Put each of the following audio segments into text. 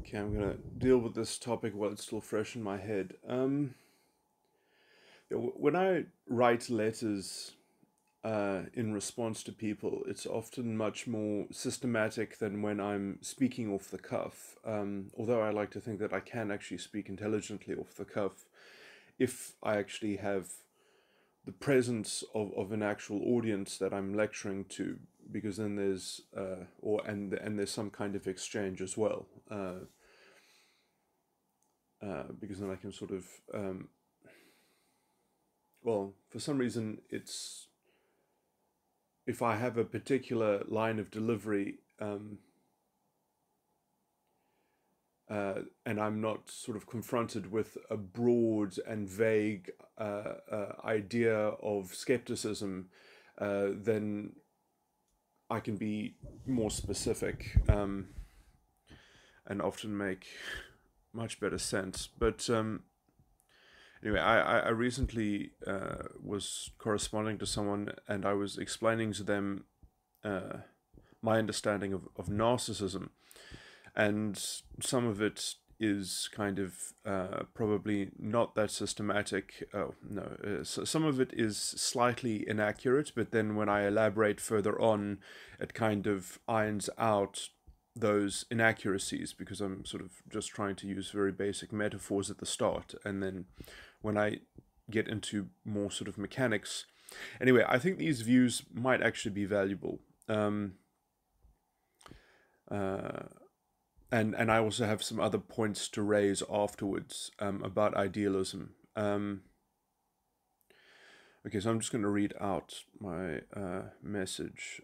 Okay, I'm going to deal with this topic while it's still fresh in my head. When I write letters in response to people, it's often much more systematic than when I'm speaking off the cuff. Although I like to think that I can actually speak intelligently off the cuff if I actually have the presence of an actual audience that I'm lecturing to, because then there's and there's some kind of exchange as well. Because then I can sort of, well, for some reason, it's if I have a particular line of delivery, and I'm not sort of confronted with a broad and vague idea of skepticism, then I can be more specific, and often make much better sense. But anyway, I recently was corresponding to someone, and I was explaining to them my understanding of narcissism, and some of it is kind of probably not that systematic. Oh no, so some of it is slightly inaccurate, but then when I elaborate further on, it kind of irons out those inaccuracies, because I'm sort of just trying to use very basic metaphors at the start, and then when I get into more sort of mechanics. Anyway, I think these views might actually be valuable. And I also have some other points to raise afterwards about idealism. Okay, so I'm just going to read out my message.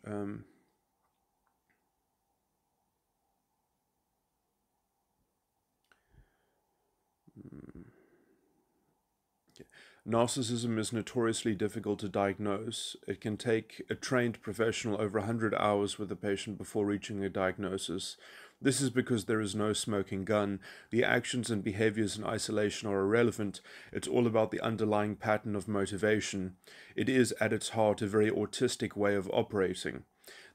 Okay. Narcissism is notoriously difficult to diagnose. It can take a trained professional over 100 hours with a patient before reaching a diagnosis. This is because there is no smoking gun. The actions and behaviors in isolation are irrelevant. It's all about the underlying pattern of motivation. It is, at its heart, a very autistic way of operating.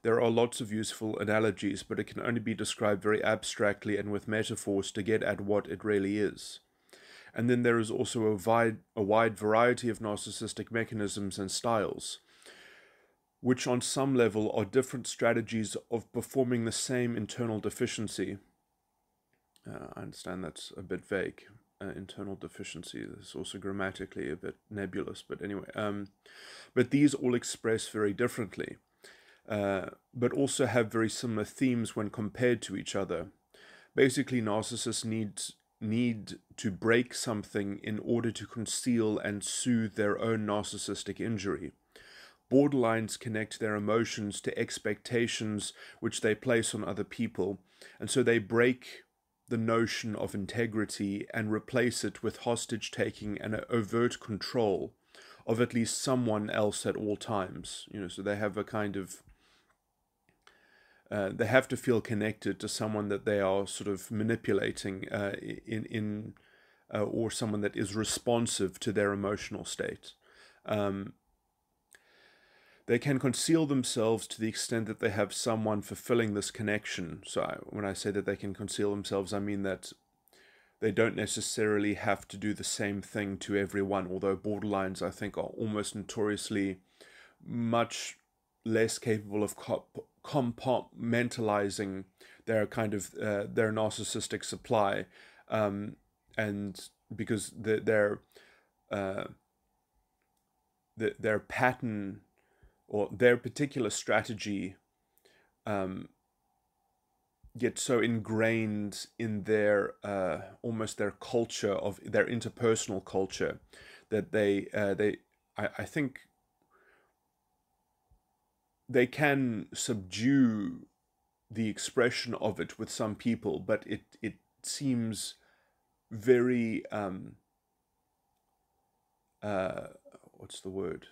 There are lots of useful analogies, but it can only be described very abstractly and with metaphors to get at what it really is. And then there is also a wide variety of narcissistic mechanisms and styles, which on some level are different strategies of performing the same internal deficiency. I understand that's a bit vague. Internal deficiency is also grammatically a bit nebulous, but anyway. But these all express very differently, but also have very similar themes when compared to each other. Basically, narcissists need to break something in order to conceal and soothe their own narcissistic injury. Borderlines connect their emotions to expectations which they place on other people, and so they break the notion of integrity and replace it with hostage-taking and overt control of at least someone else at all times. So they have a kind of they have to feel connected to someone that they are sort of manipulating or someone that is responsive to their emotional state. They can conceal themselves to the extent that they have someone fulfilling this connection. So when I say that they can conceal themselves, I mean that they don't necessarily have to do the same thing to everyone, although borderlines, I think, are almost notoriously much less capable of compartmentalizing their kind of their narcissistic supply, and because their pattern or their particular strategy gets so ingrained in their almost their culture of their interpersonal culture that I think they can subdue the expression of it with some people, but it seems very what's the word?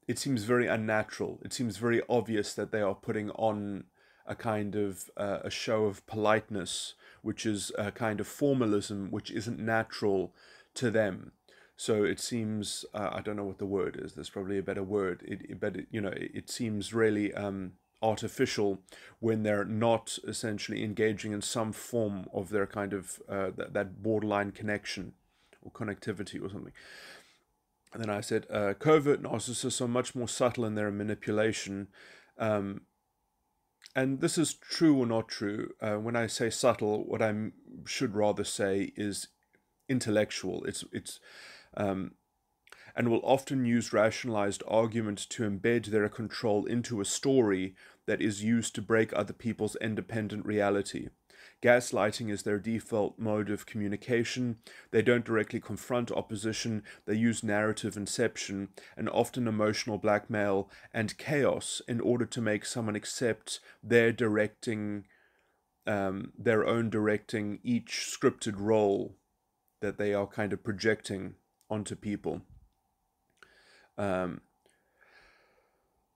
It seems very unnatural. It seems very obvious that they are putting on a kind of a show of politeness, which is a kind of formalism, which isn't natural to them. So it seems, I don't know what the word is, there's probably a better word, but it seems really artificial when they're not essentially engaging in some form of their kind of that borderline connection or connectivity or something. And then I said, covert narcissists are much more subtle in their manipulation. And this is true or not true. When I say subtle, what I should rather say is intellectual. And will often use rationalized argument to embed their control into a story that is used to break other people's independent reality. Gaslighting is their default mode of communication. They don't directly confront opposition. They use narrative inception and often emotional blackmail and chaos in order to make someone accept their own directing each scripted role that they are kind of projecting onto people.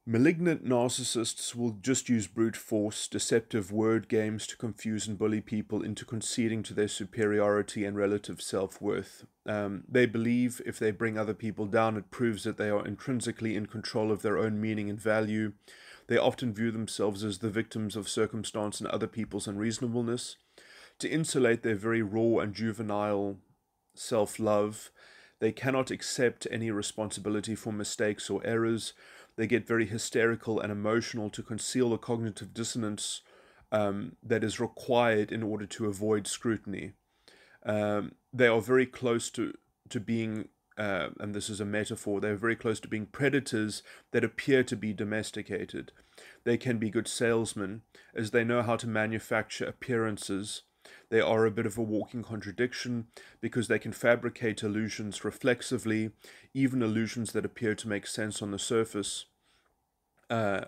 Malignant narcissists will just use brute force, deceptive word games to confuse and bully people into conceding to their superiority and relative self-worth. They believe if they bring other people down, it proves that they are intrinsically in control of their own meaning and value. They often view themselves as the victims of circumstance and other people's unreasonableness. To insulate their very raw and juvenile self-love, they cannot accept any responsibility for mistakes or errors. They get very hysterical and emotional to conceal the cognitive dissonance that is required in order to avoid scrutiny. They are very close to being, and this is a metaphor, they're very close to being predators that appear to be domesticated. They can be good salesmen, as they know how to manufacture appearances. They are a bit of a walking contradiction because they can fabricate illusions reflexively, even illusions that appear to make sense on the surface. With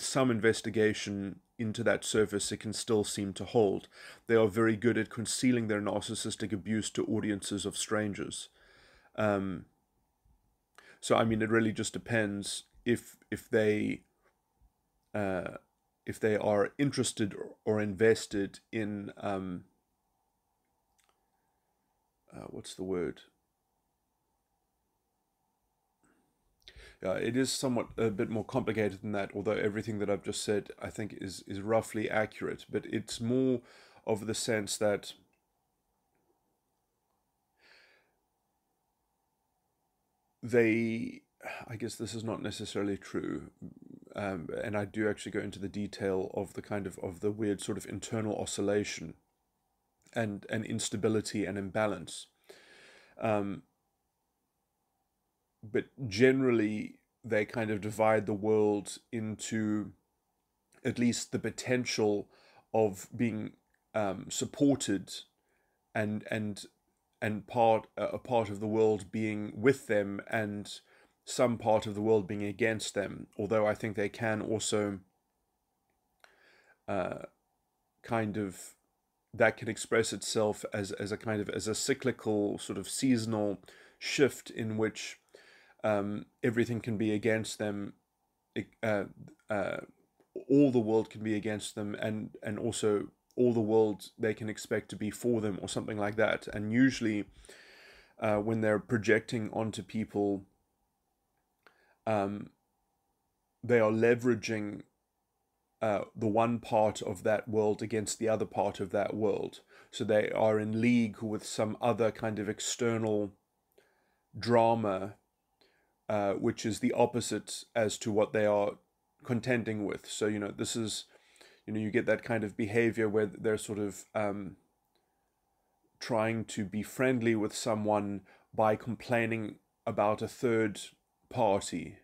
some investigation into that surface, it can still seem to hold. They are very good at concealing their narcissistic abuse to audiences of strangers. So, I mean, it really just depends if they are interested or invested in, what's the word? It is somewhat a bit more complicated than that, although everything that I've just said, I think, is roughly accurate. But it's more of the sense that I guess this is not necessarily true, and I do actually go into the detail of the kind of the weird sort of internal oscillation and instability and imbalance. But generally, they kind of divide the world into at least the potential of being supported and a part of the world being with them and some part of the world being against them. Although I think they can also that can express itself as a cyclical sort of seasonal shift in which everything can be against them, all the world can be against them, and also all the world they can expect to be for them, or something like that. And usually when they're projecting onto people, they are leveraging the one part of that world against the other part of that world. So they are in league with some other kind of external drama, which is the opposite as to what they are contending with. So, this is, you get that kind of behavior where they're sort of trying to be friendly with someone by complaining about a third party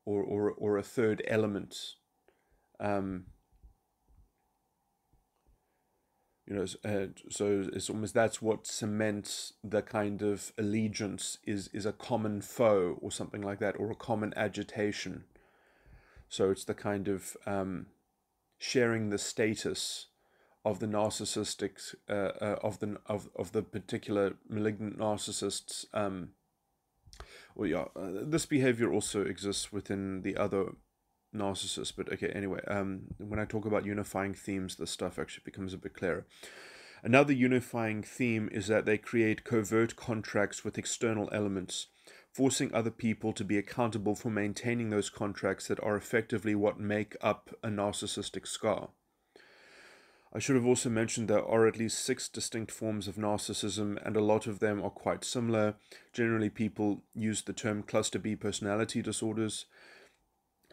or a third element. So it's almost, that's what cements the kind of allegiance is a common foe or something like that, or a common agitation. So it's the kind of sharing the status of the narcissistic of the particular malignant narcissists. This behavior also exists within the other narcissists, but okay, anyway, when I talk about unifying themes, this stuff actually becomes a bit clearer. Another unifying theme is that they create covert contracts with external elements, forcing other people to be accountable for maintaining those contracts that are effectively what make up a narcissistic scar. I should have also mentioned there are at least 6 distinct forms of narcissism, and a lot of them are quite similar. Generally, people use the term cluster B personality disorders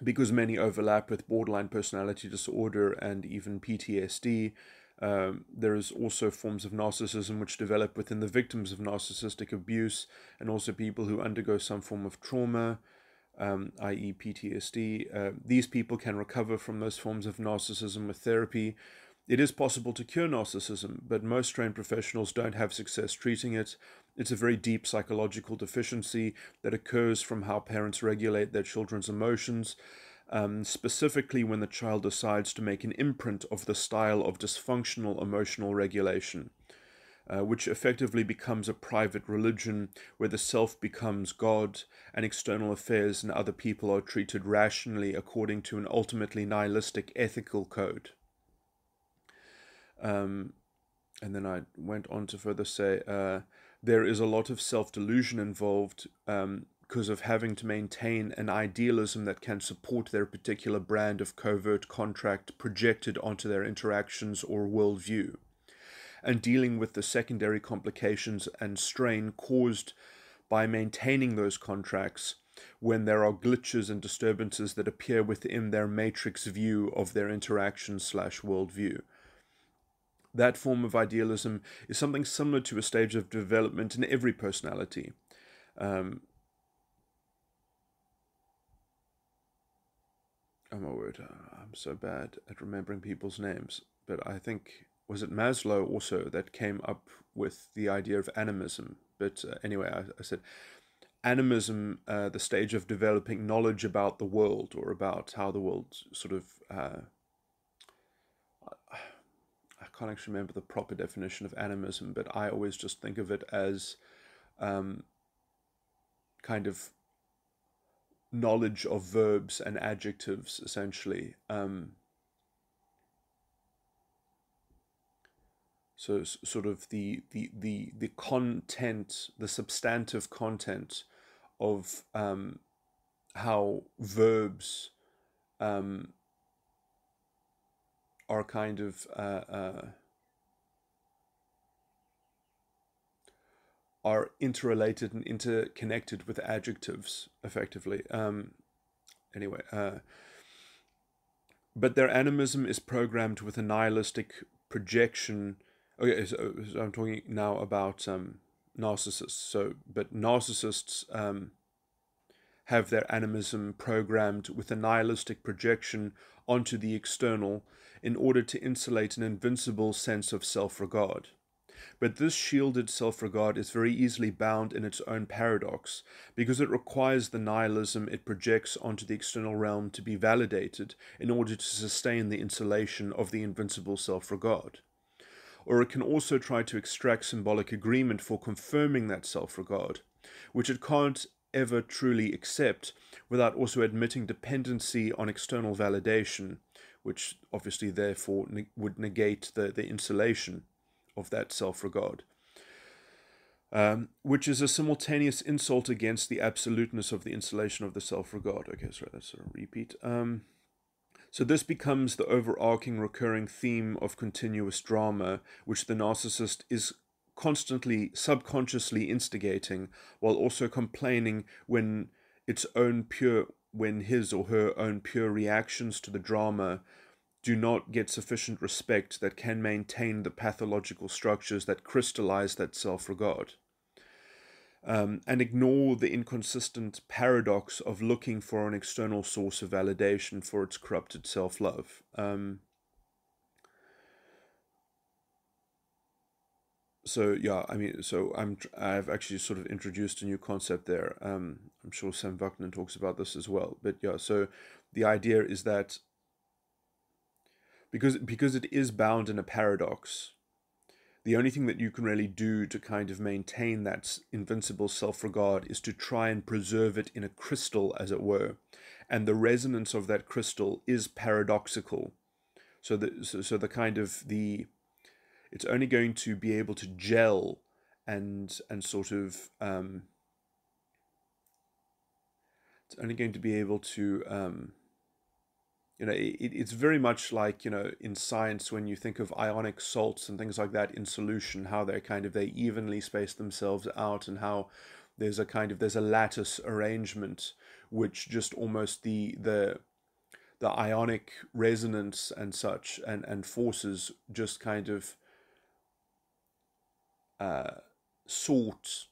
because many overlap with borderline personality disorder and even PTSD. There is also forms of narcissism which develop within the victims of narcissistic abuse, and also people who undergo some form of trauma, i.e. PTSD. These people can recover from those forms of narcissism with therapy. It is possible to cure narcissism, but most trained professionals don't have success treating it. It's a very deep psychological deficiency that occurs from how parents regulate their children's emotions, specifically when the child decides to make an imprint of the style of dysfunctional emotional regulation, which effectively becomes a private religion where the self becomes God and external affairs and other people are treated rationally according to an ultimately nihilistic ethical code. And then I went on to further say, there is a lot of self-delusion involved because of having to maintain an idealism that can support their particular brand of covert contract projected onto their interactions or worldview, and dealing with the secondary complications and strain caused by maintaining those contracts when there are glitches and disturbances that appear within their matrix view of their interaction/worldview. That form of idealism is something similar to a stage of development in every personality. Oh my word, I'm so bad at remembering people's names. But I think, was it Maslow also that came up with the idea of animism? But anyway, I said animism, the stage of developing knowledge about the world, or about how the world sort of... I can't actually remember the proper definition of animism, but I always just think of it as kind of knowledge of verbs and adjectives, essentially. So sort of the content, the substantive content of how verbs are kind of are interrelated and interconnected with adjectives, effectively. Anyway, but their animism is programmed with a nihilistic projection. Okay, so I'm talking now about narcissists. So, but narcissists have their animism programmed with a nihilistic projection onto the external in order to insulate an invincible sense of self-regard. But this shielded self-regard is very easily bound in its own paradox, because it requires the nihilism it projects onto the external realm to be validated in order to sustain the insulation of the invincible self-regard. Or it can also try to extract symbolic agreement for confirming that self-regard, which it can't ever truly accept without also admitting dependency on external validation, which obviously therefore would negate the insulation of that self-regard, which is a simultaneous insult against the absoluteness of the insulation of the self-regard. Okay, sorry, that's a repeat. So this becomes the overarching recurring theme of continuous drama, which the narcissist is constantly subconsciously instigating, while also complaining when his or her own pure reactions to the drama do not get sufficient respect that can maintain the pathological structures that crystallize that self-regard, and ignore the inconsistent paradox of looking for an external source of validation for its corrupted self-love. So yeah, I mean, so I've actually sort of introduced a new concept there. I'm sure Sam Vaknin talks about this as well. But yeah, so the idea is that because it is bound in a paradox, the only thing that you can really do to kind of maintain that invincible self-regard is to try and preserve it in a crystal, as it were. And the resonance of that crystal is paradoxical. So the kind of it's only going to be able to gel and sort of it's only going to be able to, it's very much like, in science, when you think of ionic salts and things like that in solution, how they evenly space themselves out, and how there's a lattice arrangement, which just almost the ionic resonance and such, and forces just kind of sort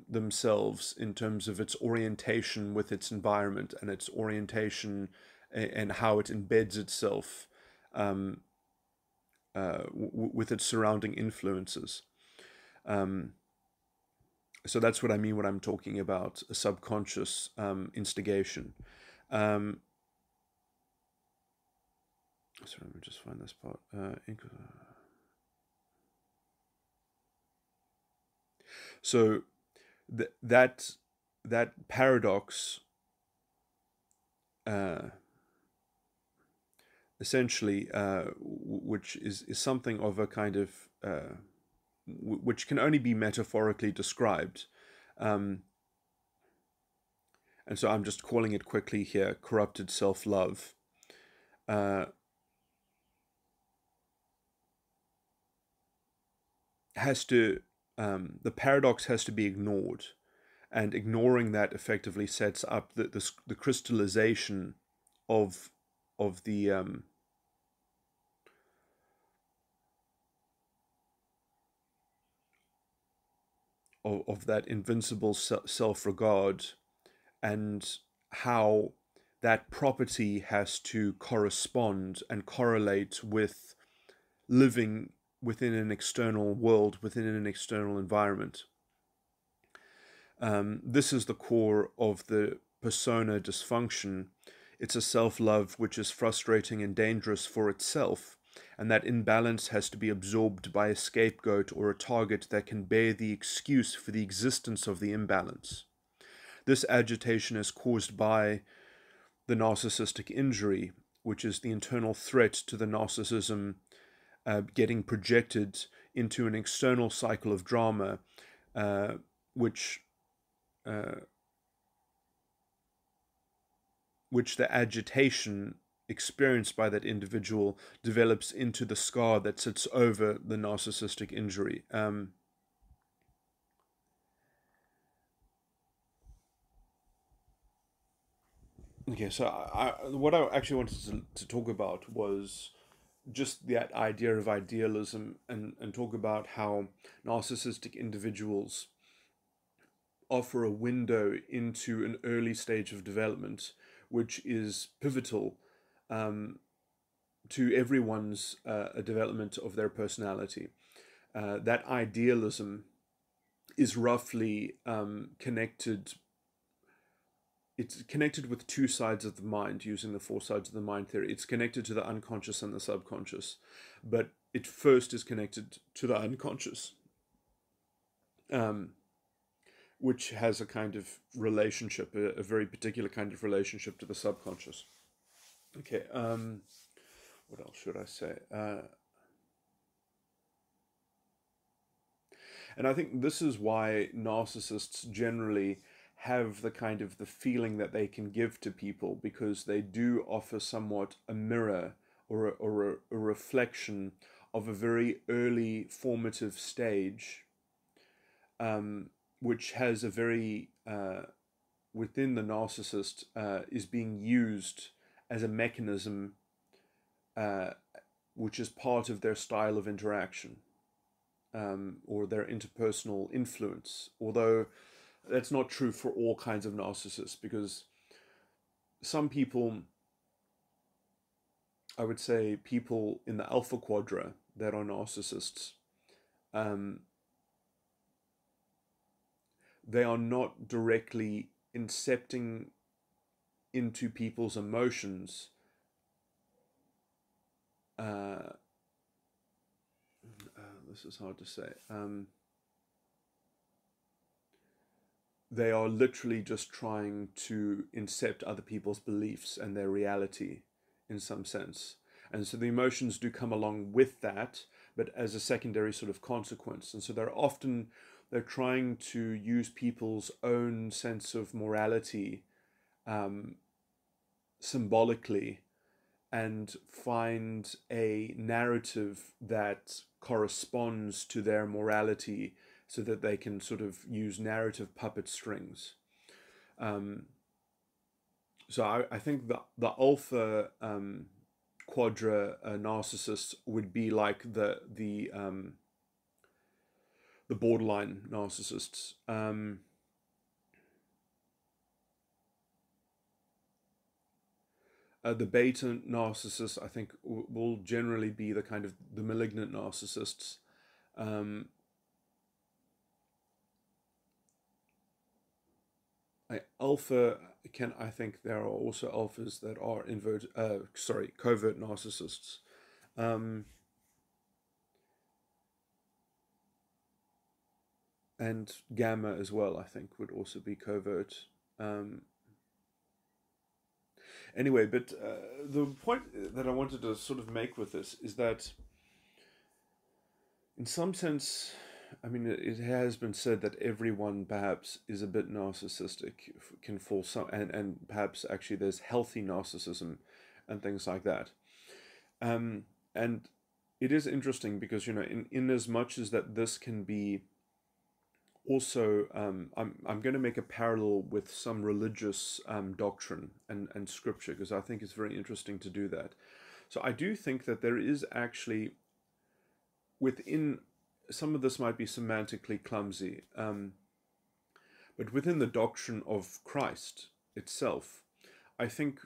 themselves in terms of its orientation with its environment, and its orientation and how it embeds itself with its surrounding influences. So that's what I mean when I'm talking about a subconscious instigation. Sorry, let me just find this part. So that paradox essentially, which is something of a kind of which can only be metaphorically described, and so I'm just calling it quickly here: corrupted self-love. The paradox has to be ignored, and ignoring that effectively sets up the crystallization of the of that invincible self-regard, and how that property has to correspond and correlate with living within an external world, within an external environment. This is the core of the persona dysfunction. It's a self-love which is frustrating and dangerous for itself, and that imbalance has to be absorbed by a scapegoat or a target that can bear the excuse for the existence of the imbalance. This agitation is caused by the narcissistic injury, which is the internal threat to the narcissism getting projected into an external cycle of drama, which the agitation experienced by that individual develops into the scar that sits over the narcissistic injury. Okay, so what I actually wanted to talk about was just that idea of idealism, and talk about how narcissistic individuals offer a window into an early stage of development, which is pivotal to everyone's development of their personality. That idealism is roughly connected. It's connected with two sides of the mind, using the four sides of the mind theory. It's connected to the unconscious and the subconscious, but it first is connected to the unconscious, which has a kind of relationship, a very particular kind of relationship to the subconscious. Okay, what else should I say? And I think this is why narcissists generally have the kind of the feeling that they can give to people, because they do offer somewhat a mirror, or a reflection of a very early formative stage, which has a very, within the narcissist, is being used as a mechanism, which is part of their style of interaction, or their interpersonal influence. Although that's not true for all kinds of narcissists, because some people, I would say people in the alpha quadra that are narcissists, they are not directly incepting into people's emotions. This is hard to say. They are literally just trying to incept other people's beliefs and their reality in some sense. And so the emotions do come along with that, but as a secondary sort of consequence. And so they're often they're trying to use people's own sense of morality symbolically and find a narrative that corresponds to their morality so that they can sort of use narrative puppet strings. So I think the alpha quadra narcissists would be like the borderline narcissists. The beta narcissists, I think, will generally be the kind of the malignant narcissists. Alpha I think there are also alphas that are covert narcissists. And gamma as well, I think, would also be covert. Anyway, but the point that I wanted to sort of make with this is that, in some sense, I mean, it has been said that everyone perhaps is a bit narcissistic, can fall some, and perhaps actually there's healthy narcissism and things like that. And it is interesting because, you know, in as much as that this can be also, I'm going to make a parallel with some religious doctrine and scripture, because I think it's very interesting to do that. So I do think that there is actually, within, some of this might be semantically clumsy, but within the doctrine of Christ itself, I think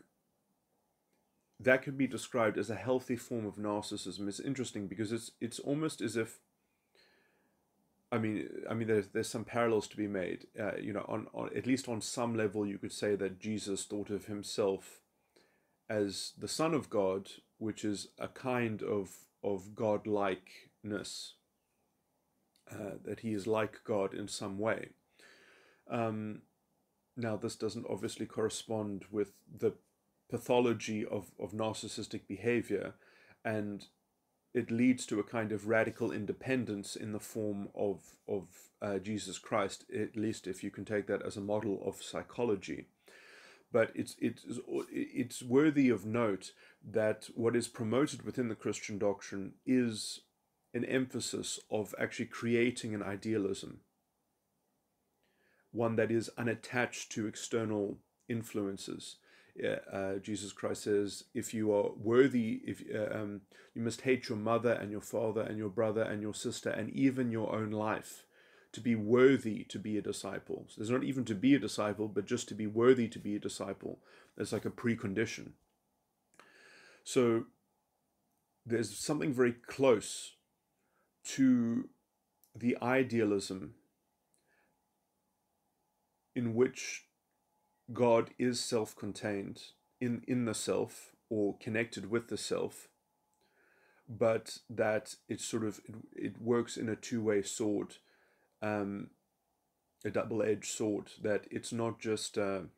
that could be described as a healthy form of narcissism. It's interesting because it's almost as if, I mean, there's some parallels to be made. You know, on at least on some level, you could say that Jesus thought of himself as the Son of God, which is a kind of godlikeness, that he is like God in some way. Now, this doesn't obviously correspond with the pathology of narcissistic behavior, and it leads to a kind of radical independence in the form of Jesus Christ, at least if you can take that as a model of psychology. But it's worthy of note that what is promoted within the Christian doctrine is an emphasis of actually creating an idealism, one that is unattached to external influences. Jesus Christ says, if you are worthy, you must hate your mother and your father and your brother and your sister and even your own life to be worthy to be a disciple. So there's not even to be a disciple, but just to be worthy to be a disciple. There's like a precondition. So there's something very close to the idealism in which God is self-contained in the self, or connected with the self, but that it's sort of, it works in a two-way sword, a double-edged sword, that it's not just on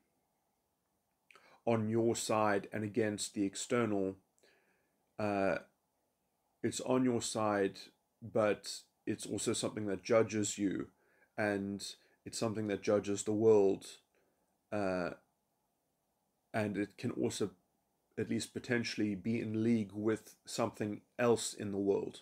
your side and against the external. It's on your side, but it's also something that judges you, and it's something that judges the world. And it can also, at least potentially, be in league with something else in the world.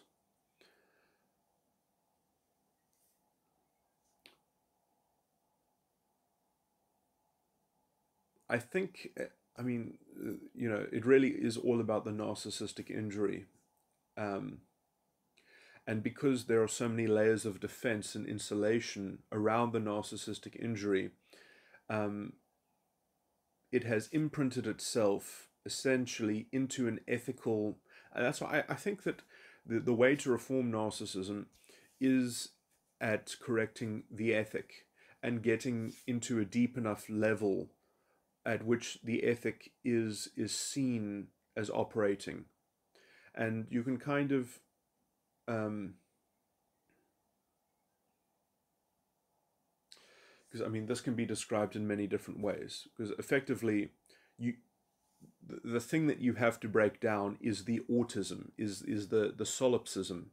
I think, I mean, you know, it really is all about the narcissistic injury. And because there are so many layers of defense and insulation around the narcissistic injury, it has imprinted itself essentially into an ethical, and that's why I think that the way to reform narcissism is at correcting the ethic and getting into a deep enough level at which the ethic is seen as operating. And you can kind of because I mean, this can be described in many different ways, because effectively the thing that you have to break down is the autism, is the solipsism.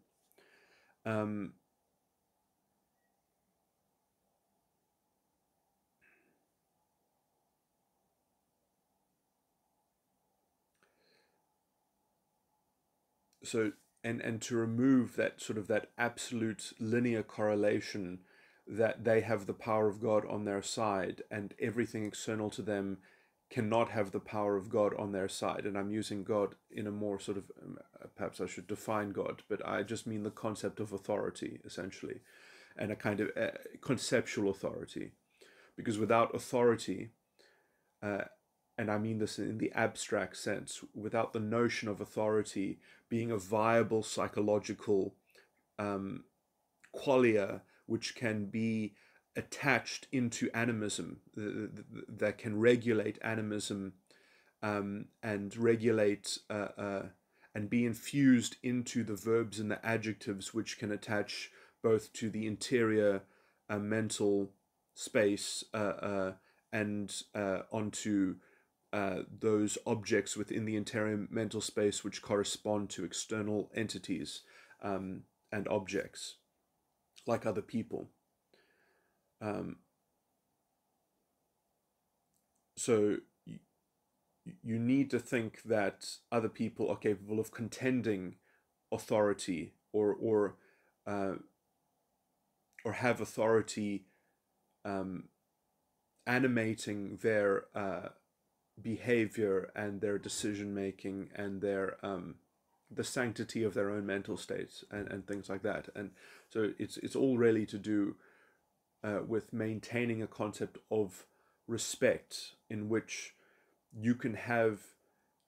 so and to remove that sort of that absolute linear correlation that they have the power of God on their side and everything external to them cannot have the power of God on their side. And I'm using God in a more sort of, perhaps I should define God, but I just mean the concept of authority, essentially, and a kind of conceptual authority. Because without authority, and I mean this in the abstract sense, without the notion of authority being a viable psychological qualia which can be attached into animism, that can regulate animism and regulate and be infused into the verbs and the adjectives which can attach both to the interior mental space and onto those objects within the interior mental space which correspond to external entities and objects, like other people. So you need to think that other people are capable of contending authority or have authority animating their behavior and their decision making and their the sanctity of their own mental states and things like that. And so it's all really to do with maintaining a concept of respect in which you can have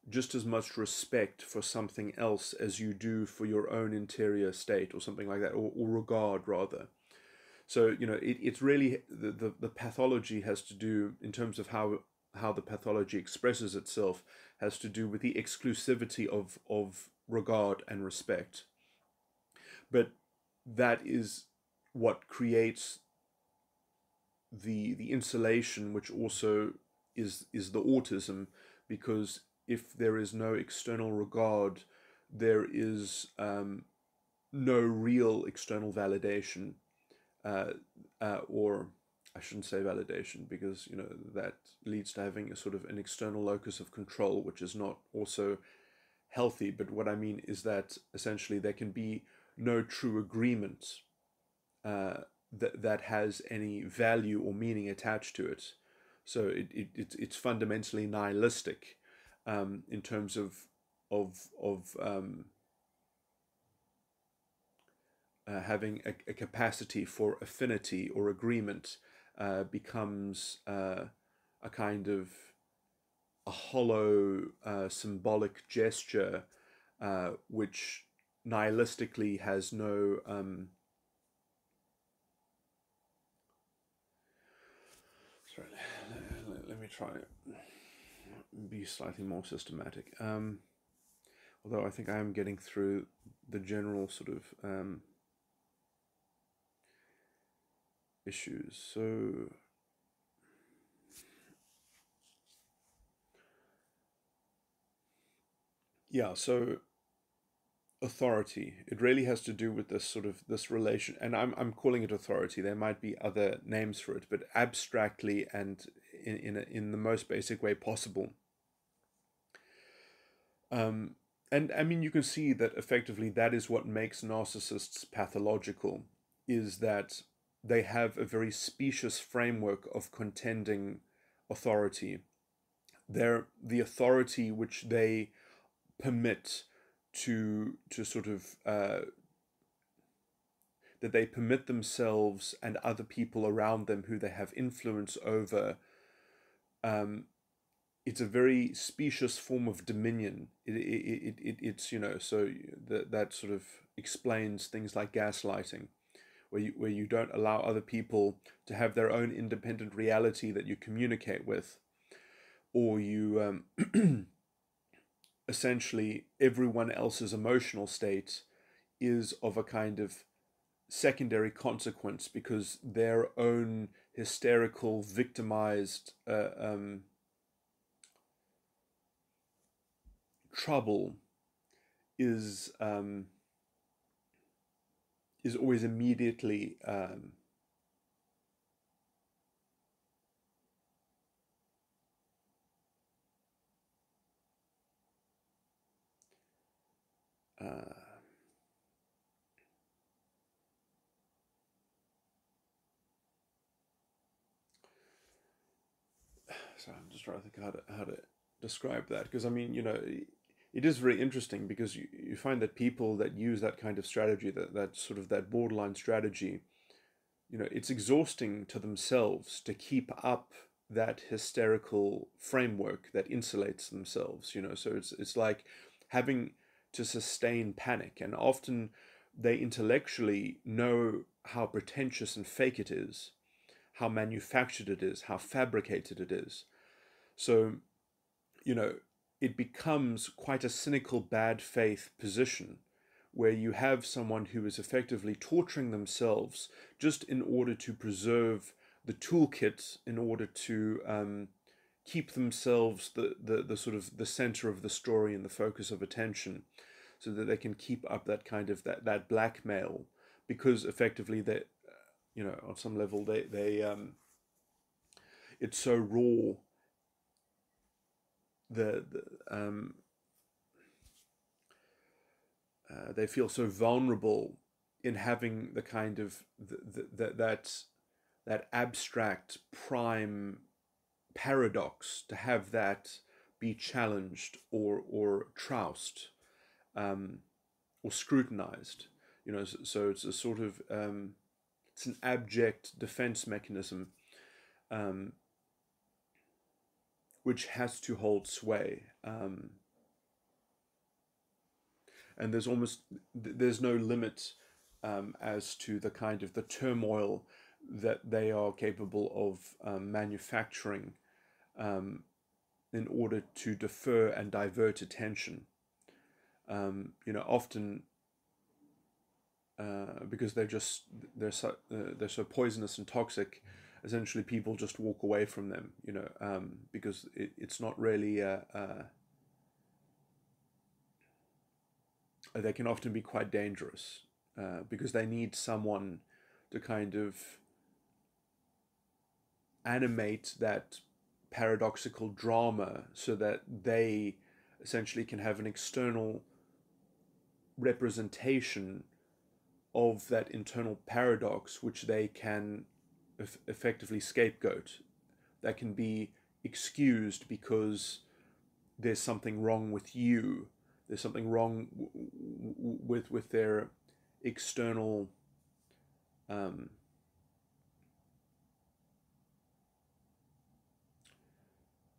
just as much respect for something else as you do for your own interior state or something like that, or regard rather. So, it's really the pathology has to do, in terms of how the pathology expresses itself, has to do with the exclusivity of regard and respect. But that is what creates the insulation, which also is the autism, because if there is no external regard, there is no real external validation, or I shouldn't say validation, because that leads to having a sort of an external locus of control, which is not also healthy. But what I mean is that essentially there can be no true agreement that has any value or meaning attached to it. So it's fundamentally nihilistic in terms of having a capacity for affinity or agreement becomes a kind of a hollow symbolic gesture which nihilistically has no sorry, let me try be slightly more systematic, although I think I am getting through the general sort of issues. So yeah, so authority, it really has to do with this sort of this relation, and I'm calling it authority. There might be other names for it, but abstractly and in the most basic way possible. And I mean, you can see that effectively that is what makes narcissists pathological, is that they have a very specious framework of contending authority. They're the authority which they permit to sort of that they permit themselves and other people around them who they have influence over. It's a very specious form of dominion. It's so that sort of explains things like gaslighting, where you don't allow other people to have their own independent reality that you communicate with, or you essentially everyone else's emotional state is of a kind of secondary consequence, because their own hysterical, victimized trouble is always immediately uh, so I'm just trying to think how to describe that, because I mean, you know, it is very interesting because you find that people that use that kind of strategy, that sort of that borderline strategy, you know, it's exhausting to themselves to keep up that hysterical framework that insulates themselves, you know. So it's like having to sustain panic, and often they intellectually know how pretentious and fake it is, how manufactured it is, how fabricated it is. So, you know, it becomes quite a cynical bad faith position where you have someone who is effectively torturing themselves just in order to preserve the toolkit, in order to keep themselves the sort of the center of the story and the focus of attention, so that they can keep up that kind of that blackmail, because effectively they, you know, on some level they it's so raw, the they feel so vulnerable in having the kind of that abstract prime paradox, to have that be challenged or troused, or scrutinized. You know, so it's a sort of it's an abject defense mechanism, um, which has to hold sway. And there's no limit as to the kind of the turmoil that they are capable of manufacturing in order to defer and divert attention. You know, often because they're so poisonous and toxic, essentially people just walk away from them. You know, because it's not really they can often be quite dangerous, because they need someone to kind of animate that paradoxical drama, so that they essentially can have an external representation of that internal paradox, which they can effectively scapegoat, that can be excused because there's something wrong with you, there's something wrong with their external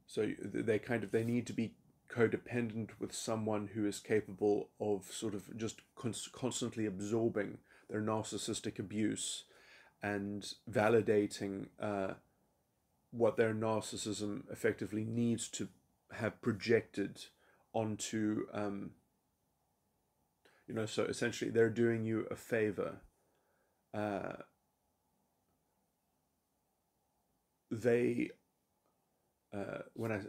so they need to be codependent with someone who is capable of sort of just constantly absorbing their narcissistic abuse and validating what their narcissism effectively needs to have projected onto, you know, so essentially they're doing you a favor. Uh, they when I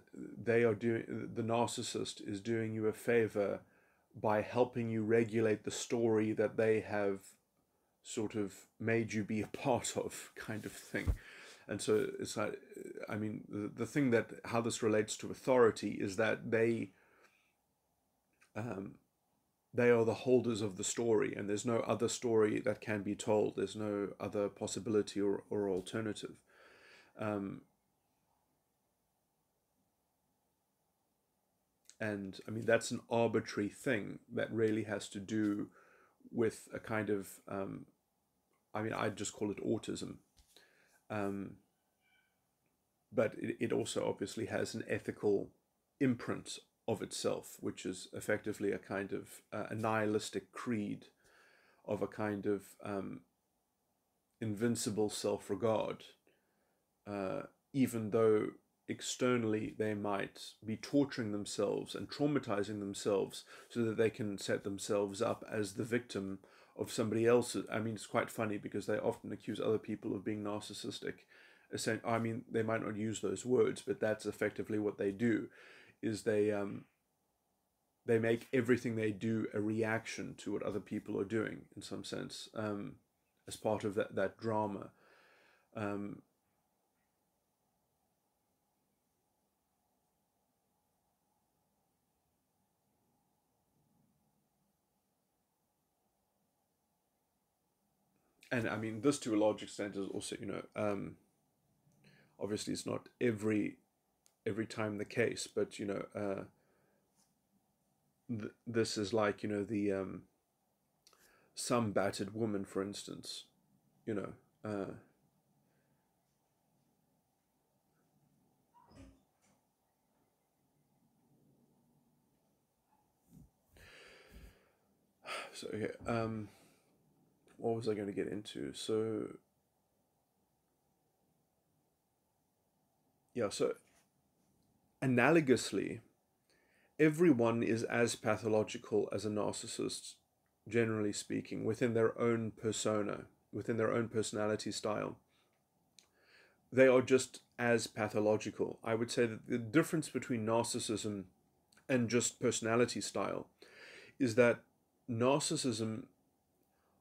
they are doing the narcissist is doing you a favor by helping you regulate the story that they have sort of made you be a part of, kind of thing. And so it's like, I mean, the thing that how this relates to authority is that um, they are the holders of the story, and there's no other story that can be told. There's no other possibility or alternative. Um, and I mean, that's an arbitrary thing that really has to do with a kind of, I mean, I'd just call it autism. Um, but it also obviously has an ethical imprint of itself, which is effectively a kind of a nihilistic creed of a kind of invincible self-regard, even though externally they might be torturing themselves and traumatizing themselves so that they can set themselves up as the victim of somebody else's. I mean, it's quite funny because they often accuse other people of being narcissistic. I mean, they might not use those words, but that's effectively what they do. Is they make everything they do a reaction to what other people are doing, in some sense, as part of that drama. Um, And I mean, this to a large extent is also, obviously it's not every time the case, but this is like, the some battered woman, for instance, you know. So okay, what was I going to get into? So yeah, so analogously, everyone is as pathological as a narcissist, generally speaking, within their own persona, within their own personality style. They are just as pathological. I would say that the difference between narcissism and just personality style is that narcissism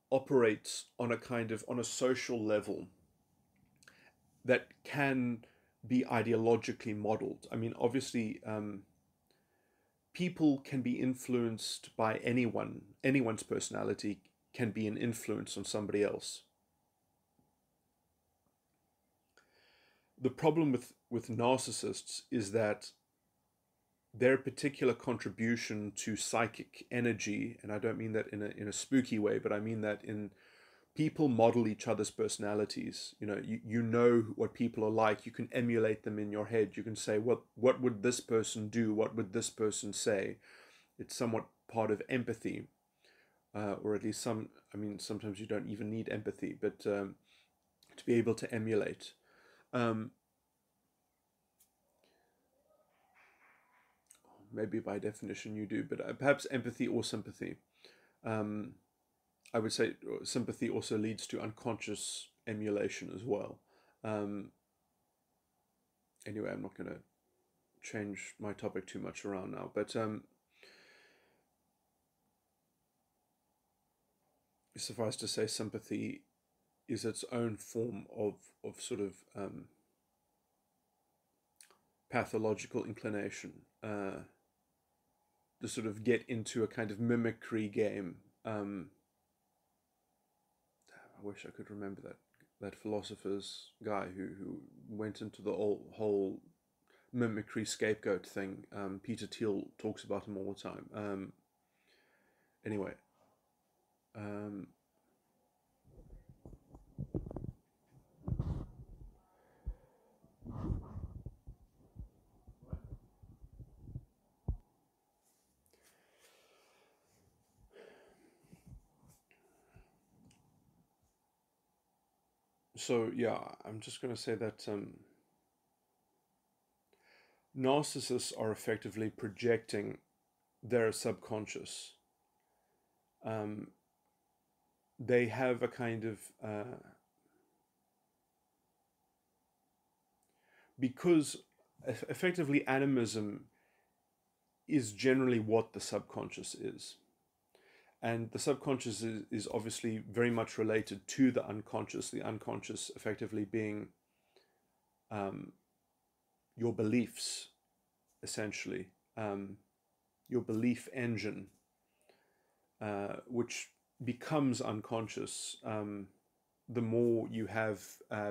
operates on a kind of on a social level that can be ideologically modeled. I mean, obviously, people can be influenced by anyone. Anyone's personality can be an influence on somebody else. The problem with narcissists is that their particular contribution to psychic energy, and I don't mean that in a spooky way, but I mean that in people model each other's personalities. You know what people are like. You can emulate them in your head. You can say, what would this person do? What would this person say? It's somewhat part of empathy, or at least sometimes you don't even need empathy, but to be able to emulate. Maybe by definition you do, but perhaps empathy or sympathy. I would say sympathy also leads to unconscious emulation as well. Anyway, I'm not going to change my topic too much around now, but suffice to say, sympathy is its own form of sort of pathological inclination to sort of get into a kind of mimicry game. I wish I could remember that philosopher's guy who went into the whole mimicry scapegoat thing. Peter Thiel talks about him all the time. Anyway, so yeah, I'm just going to say that narcissists are effectively projecting their subconscious. They have a kind of because effectively animism is generally what the subconscious is. And the subconscious is obviously very much related to the unconscious effectively being your beliefs, essentially, your belief engine, which becomes unconscious the more you have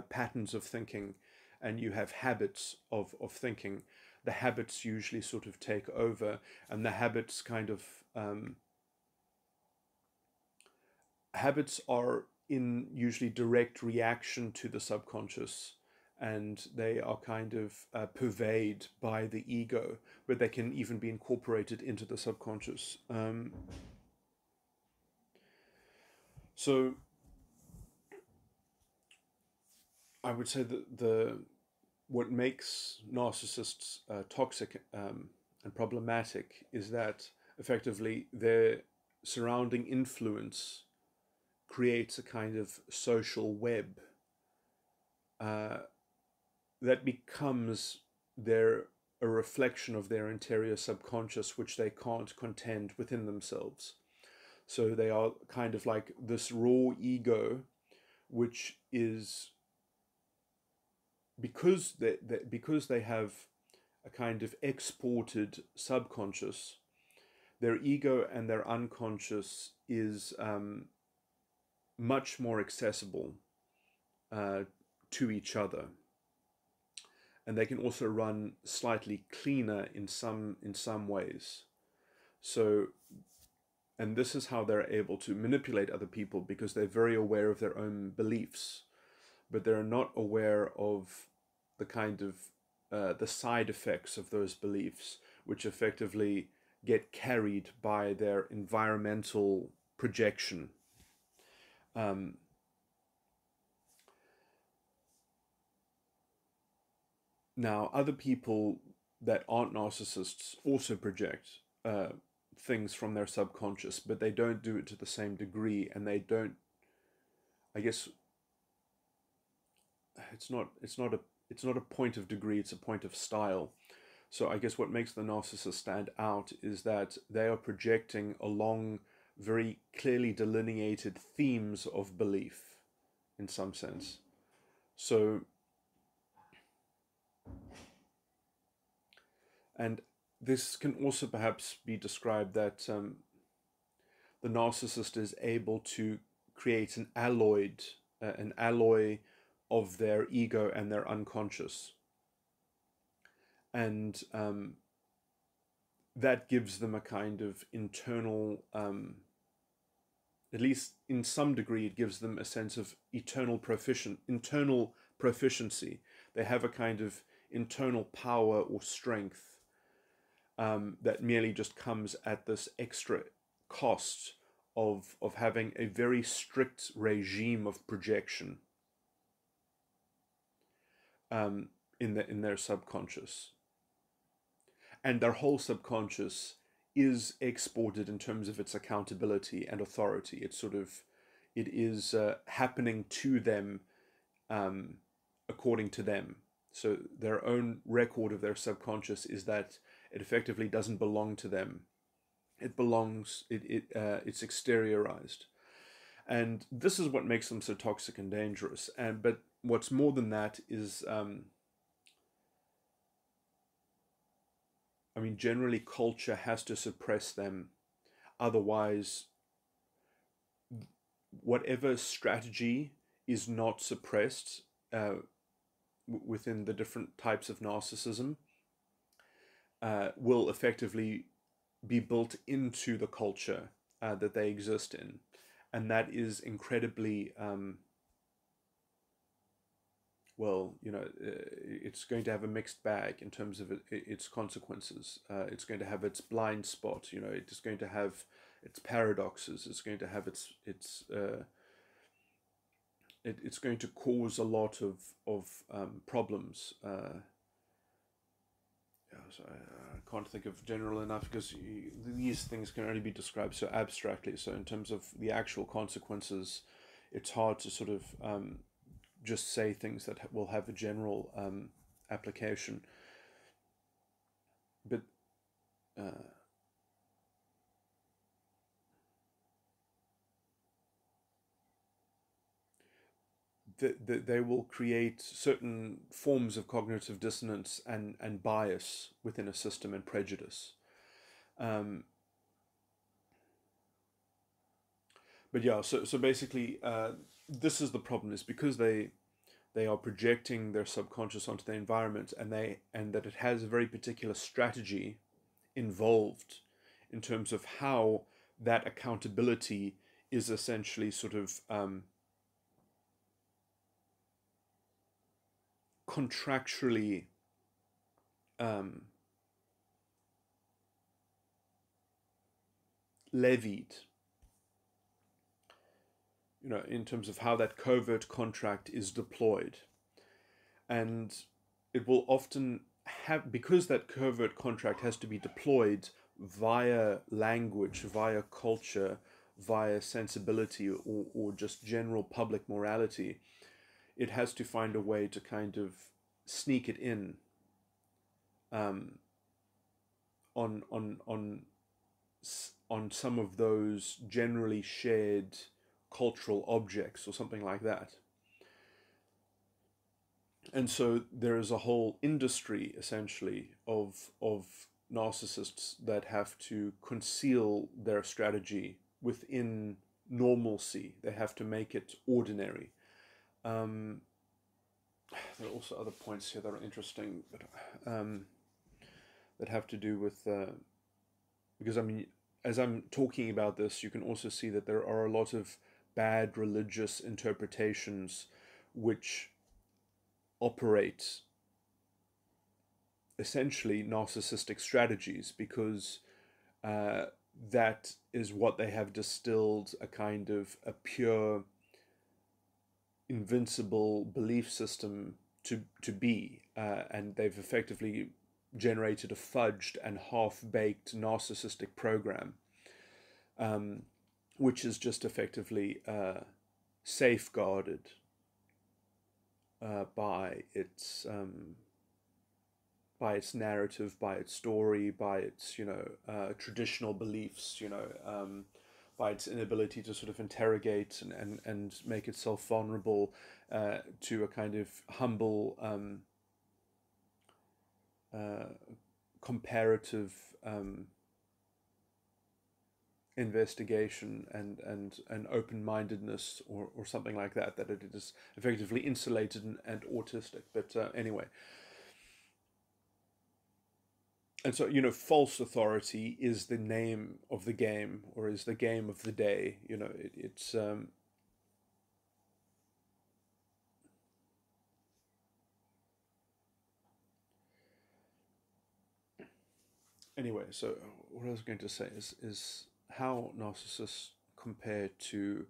patterns of thinking and you have habits of thinking. The habits usually sort of take over, and the habits kind of habits are in usually direct reaction to the subconscious, and they are kind of pervaded by the ego, but they can even be incorporated into the subconscious. So I would say that what makes narcissists toxic and problematic is that effectively their surrounding influence creates a kind of social web that becomes a reflection of their interior subconscious, which they can't contend within themselves. So they are kind of like this raw ego, which is because they have a kind of exported subconscious. Their ego and their unconscious is much more accessible to each other, and they can also run slightly cleaner in some ways. So, and this is how they're able to manipulate other people, because they're very aware of their own beliefs, but they're not aware of the kind of the side effects of those beliefs, which effectively get carried by their environmental projection. Now, other people that aren't narcissists also project things from their subconscious, but they don't do it to the same degree, and they don't, I guess, it's not a point of degree, it's a point of style. So I guess what makes the narcissist stand out is that they are projecting along very clearly delineated themes of belief, in some sense. So, and this can also perhaps be described that the narcissist is able to create an alloy of their ego and their unconscious. And that gives them a kind of internal, at least in some degree, it gives them a sense of internal proficiency. They have a kind of internal power or strength that merely just comes at this extra cost of having a very strict regime of projection in their subconscious. And their whole subconscious is exported in terms of its accountability and authority. It is happening to them according to them. So their own record of their subconscious is that it effectively doesn't belong to them. It's exteriorized. And this is what makes them so toxic and dangerous. But what's more than that is, generally culture has to suppress them. Otherwise, whatever strategy is not suppressed within the different types of narcissism will effectively be built into the culture that they exist in. And that is incredibly, it's going to have a mixed bag in terms of its consequences. It's going to have its blind spot, it's going to have its paradoxes, it's going to have it's going to cause a lot of problems. So I can't think of general enough, because these things can only be described so abstractly. So in terms of the actual consequences, it's hard to sort of just say things that will have a general application. But they will create certain forms of cognitive dissonance and bias within a system, and prejudice. But yeah, so basically, this is the problem, is because they are projecting their subconscious onto the environment, and that it has a very particular strategy involved in terms of how that accountability is essentially sort of contractually levied, in terms of how that covert contract is deployed. And it will often have, because that covert contract has to be deployed via language, via culture, via sensibility, or just general public morality, it has to find a way to kind of sneak it in on some of those generally shared cultural objects or something like that. And so there is a whole industry, essentially, of narcissists that have to conceal their strategy within normalcy. They have to make it ordinary. There are also other points here that are interesting, but that have to do with because I mean, as I'm talking about this, you can also see that there are a lot of bad religious interpretations which operate essentially narcissistic strategies, because that is what they have distilled a kind of a pure invincible belief system to be, and they've effectively generated a fudged and half-baked narcissistic program, which is just effectively safeguarded by its narrative, by its story, by its traditional beliefs, by its inability to sort of interrogate and make itself vulnerable to a kind of humble comparative investigation and open-mindedness or something like that, that it is effectively insulated and autistic. But anyway, and so, false authority is the name of the game, or is the game of the day. It's anyway. So what I was going to say is how narcissists compare to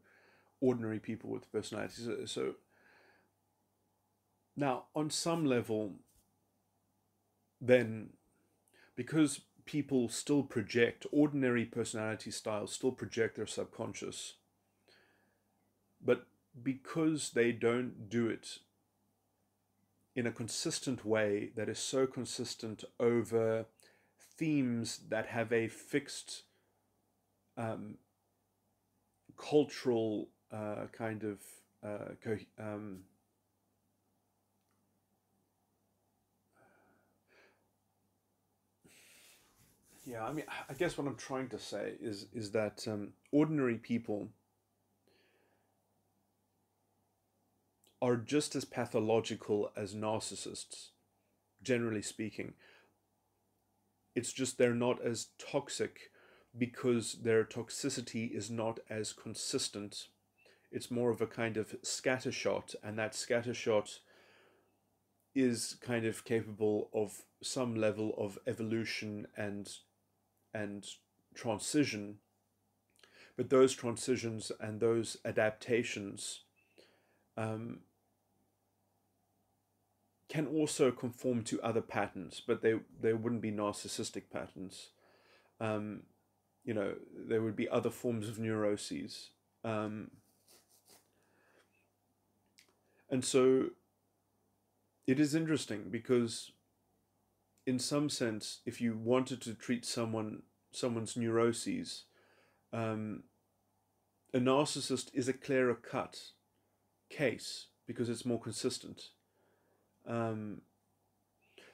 ordinary people with personalities. So now, on some level, then, because people still project, ordinary personality styles still project their subconscious, but because they don't do it in a consistent way that is so consistent over themes that have a fixed cultural kind of yeah, I mean, I guess what I'm trying to say is that ordinary people are just as pathological as narcissists, generally speaking. It's just they're not as toxic because their toxicity is not as consistent. It's more of a kind of scattershot, and that scattershot is kind of capable of some level of evolution and transition. But those transitions and those adaptations can also conform to other patterns, but they wouldn't be narcissistic patterns. There would be other forms of neuroses. And so it is interesting because, in some sense, if you wanted to treat someone's neuroses, a narcissist is a clearer cut case because it's more consistent.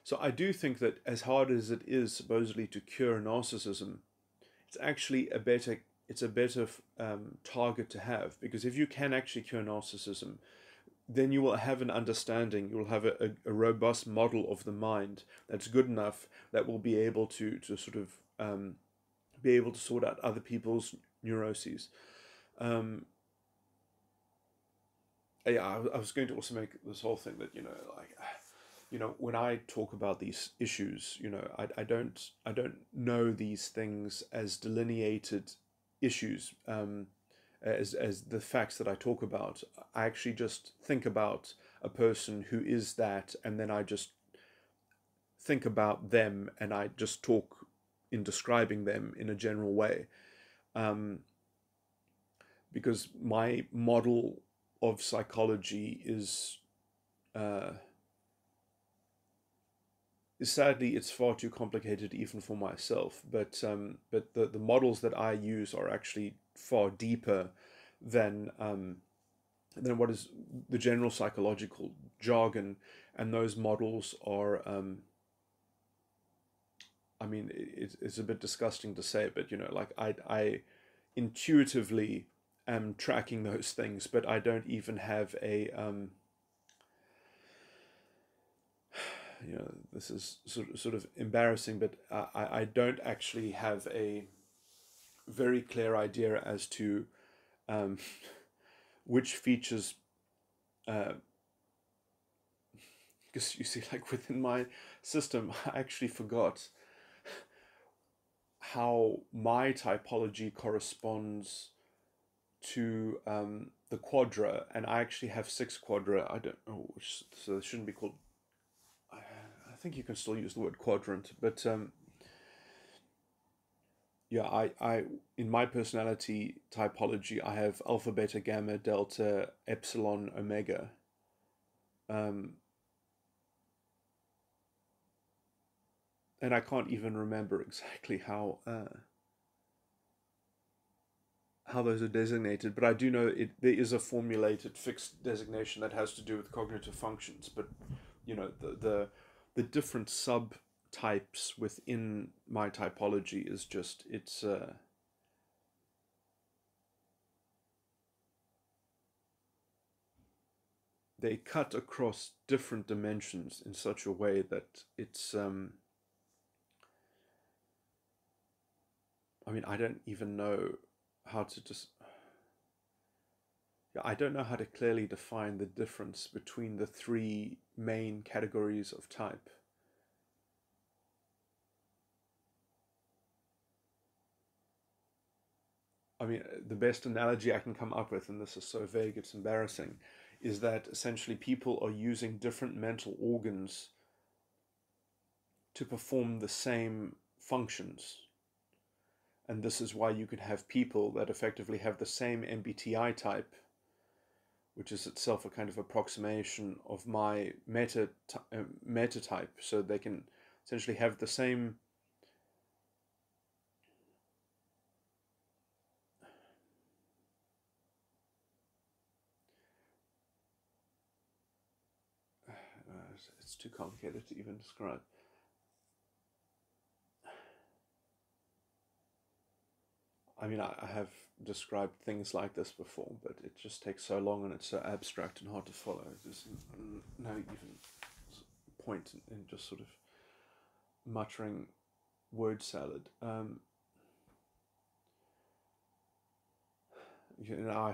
So I do think that, as hard as it is supposedly to cure narcissism, it's actually a better target to have, because if you can actually cure narcissism, then you will have an understanding, you will have a robust model of the mind that's good enough, that will be able to sort of be able to sort out other people's neuroses. Yeah, I was going to also make this whole thing that, when I talk about these issues, I don't know these things as delineated issues, as the facts that I talk about. I actually just think about a person who is that, and then I just think about them, and I just talk in describing them in a general way, because my model of psychology is sadly, it's far too complicated even for myself. But the models that I use are actually far deeper than what is the general psychological jargon, and those models are. I mean, it's a bit disgusting to say, but I intuitively am tracking those things, but I don't even have a this is sort of embarrassing, but I don't actually have a very clear idea as to um, which features, because you see, like within my system, I actually forgot how my typology corresponds to the quadra, and I actually have 6 quadra. I don't know which, so it shouldn't be called. I think you can still use the word quadrant, but yeah, I in my personality typology, I have alpha, beta, gamma, delta, epsilon, omega. Um, and I can't even remember exactly how those are designated, but I do know there is a formulated fixed designation that has to do with cognitive functions. But the different subtypes within my typology is just they cut across different dimensions in such a way that it's I mean, I don't even know how to just yeah, I don't know how to clearly define the difference between the 3 main categories of type. I mean, the best analogy I can come up with, and this is so vague it's embarrassing, is that essentially people are using different mental organs to perform the same functions. And this is why you could have people that effectively have the same MBTI type, which is itself a kind of approximation of my meta type. So they can essentially have the same. It's too complicated to even describe. I mean, I have described things like this before, but it just takes so long and it's so abstract and hard to follow. There's no even point in just sort of muttering word salad. I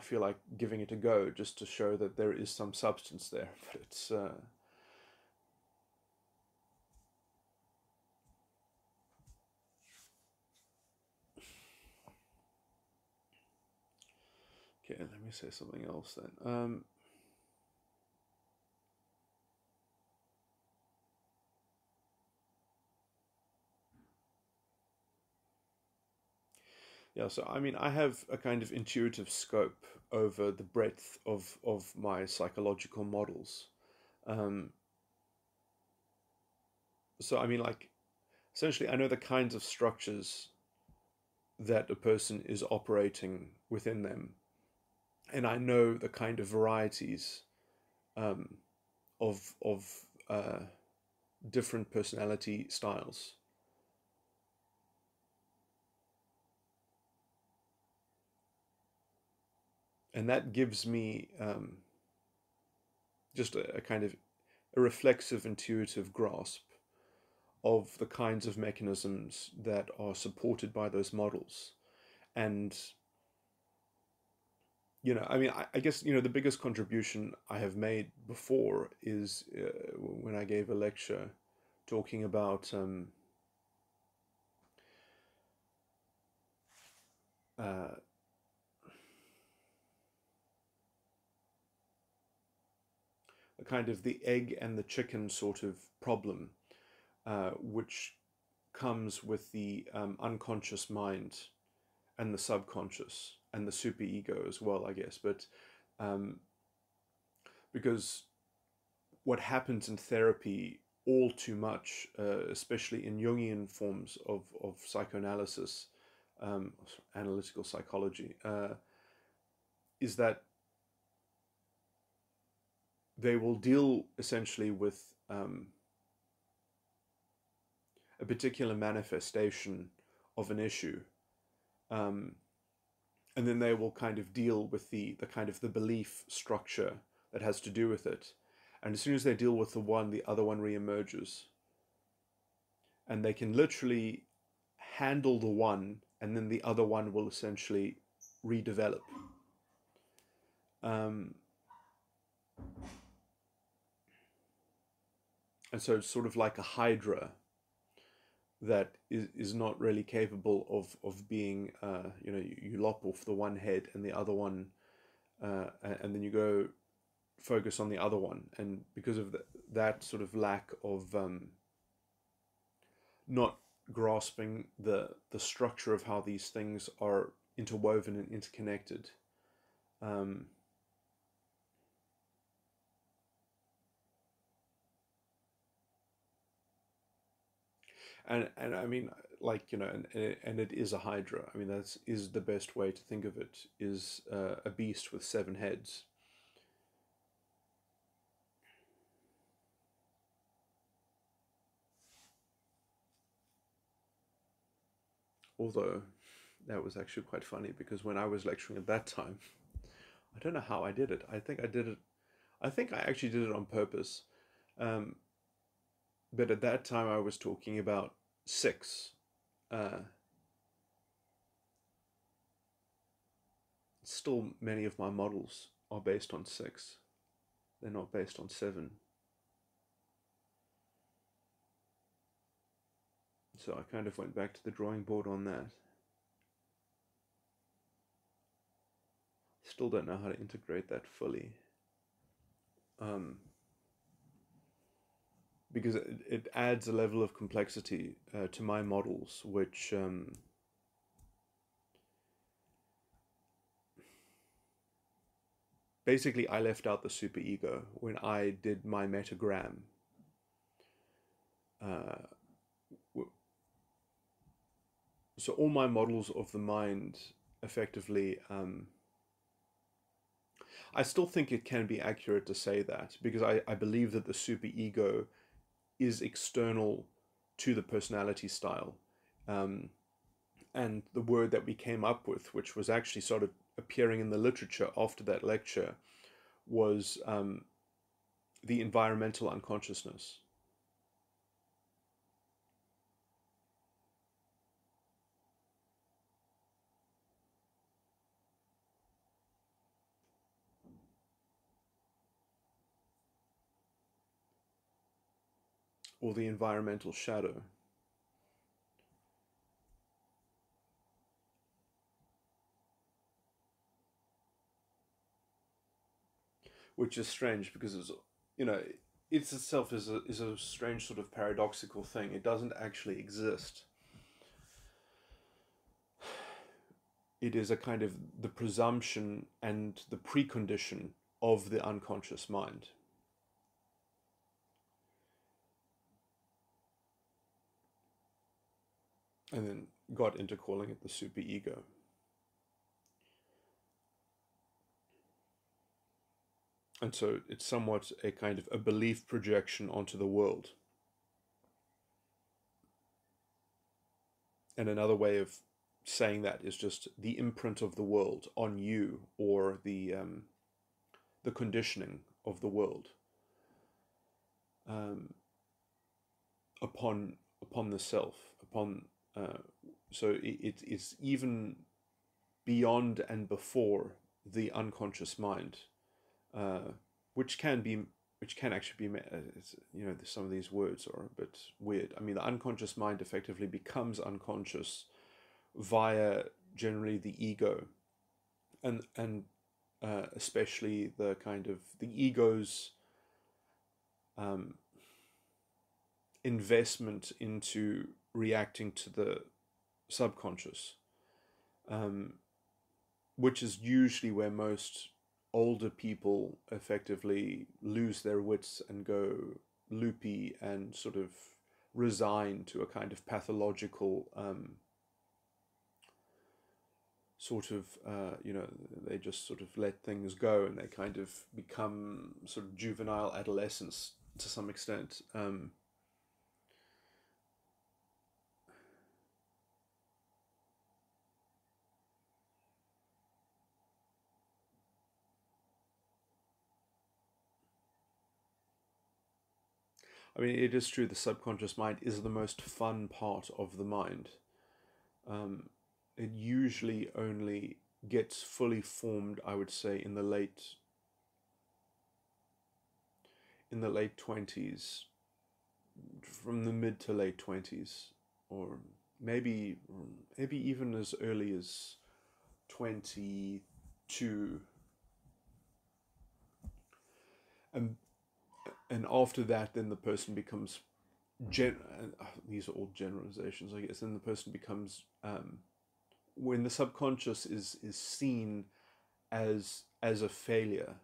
feel like giving it a go just to show that there is some substance there, but it's. Okay, let me say something else then. Yeah, so I mean, I have a kind of intuitive scope over the breadth of my psychological models. Um, so I mean, like, essentially, I know the kinds of structures that a person is operating within them, and I know the kind of varieties um, of different personality styles. And that gives me just a kind of a reflexive, intuitive grasp of the kinds of mechanisms that are supported by those models. And, I mean, I guess, the biggest contribution I have made before is when I gave a lecture talking about uh, the kind of the egg and the chicken sort of problem, which comes with the unconscious mind and the subconscious and the superego as well, I guess. But um, because what happens in therapy all too much, especially in Jungian forms of psychoanalysis, analytical psychology, is that they will deal essentially with a particular manifestation of an issue, um, and then they will kind of deal with the kind of the belief structure that has to do with it. And as soon as they deal with the one, the other one reemerges. And they can literally handle the one, and then the other one will essentially redevelop. And so it's sort of like a hydra that is not really capable of being, you lop off the one head and the other one, and then you go focus on the other one. And because of that sort of lack of not grasping the structure of how these things are interwoven and interconnected, and I mean, like, and it is a hydra. I mean, that is the best way to think of it, is a beast with 7 heads. Although that was actually quite funny, because when I was lecturing at that time, I don't know how I did it. I think I actually did it on purpose. But at that time I was talking about 6. Still, many of my models are based on 6. They're not based on 7. So I kind of went back to the drawing board on that. Still don't know how to integrate that fully. Because it adds a level of complexity to my models, which basically I left out the superego when I did my metagram. So all my models of the mind effectively, I still think it can be accurate to say that, because I believe that the superego is external to the personality style. And the word that we came up with, which was actually sort of appearing in the literature after that lecture, was the environmental unconsciousness. Or the environmental shadow. Which is strange, because it's, it itself is a strange sort of paradoxical thing. It doesn't actually exist. It is a kind of the presumption and the precondition of the unconscious mind. And then got into calling it the superego. And so it's somewhat a kind of a belief projection onto the world. And another way of saying that is just the imprint of the world on you, or the conditioning of the world upon the self, so it's even beyond and before the unconscious mind, which can actually be, some of these words are a bit weird. I mean, the unconscious mind effectively becomes unconscious via generally the ego, and especially the kind of the ego's investment into reacting to the subconscious, which is usually where most older people effectively lose their wits and go loopy and sort of resign to a kind of pathological sort of, they just sort of let things go, and they kind of become sort of juvenile adolescents to some extent. I mean, it is true the subconscious mind is the most fun part of the mind. It usually only gets fully formed, I would say, in the late 20s, from the mid to late 20s, or maybe even as early as 22. And after that, then the person becomes these are all generalizations, I guess. Then the person becomes, when the subconscious is seen as a failure,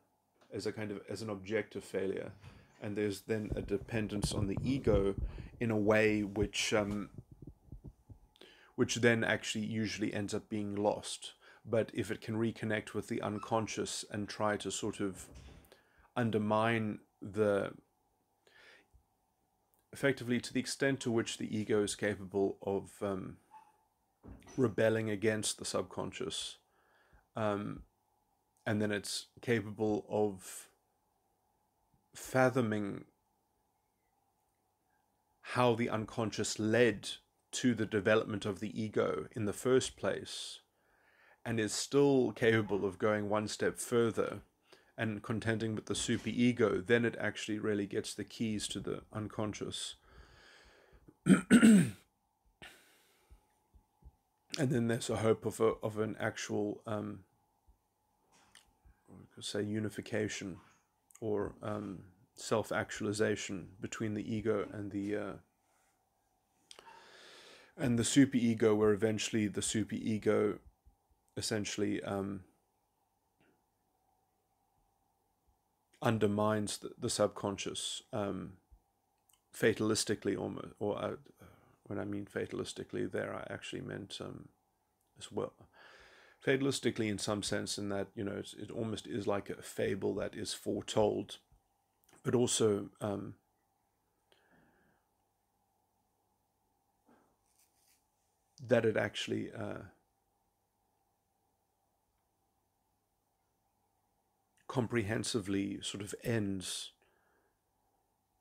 as an objective failure, and there's then a dependence on the ego in a way which then actually usually ends up being lost. But if it can reconnect with the unconscious and try to sort of undermine effectively, to the extent to which the ego is capable of rebelling against the subconscious, and then it's capable of fathoming how the unconscious led to the development of the ego in the first place, and is still capable of going one step further and contending with the superego, then it actually really gets the keys to the unconscious. And then there's a hope of an actual, say, unification or self-actualization between the ego and the superego, where eventually the superego essentially undermines the subconscious, fatalistically almost, or when I mean fatalistically there, I actually meant as well. Fatalistically in some sense, in that, it almost is like a fable that is foretold, but also that it actually comprehensively sort of ends.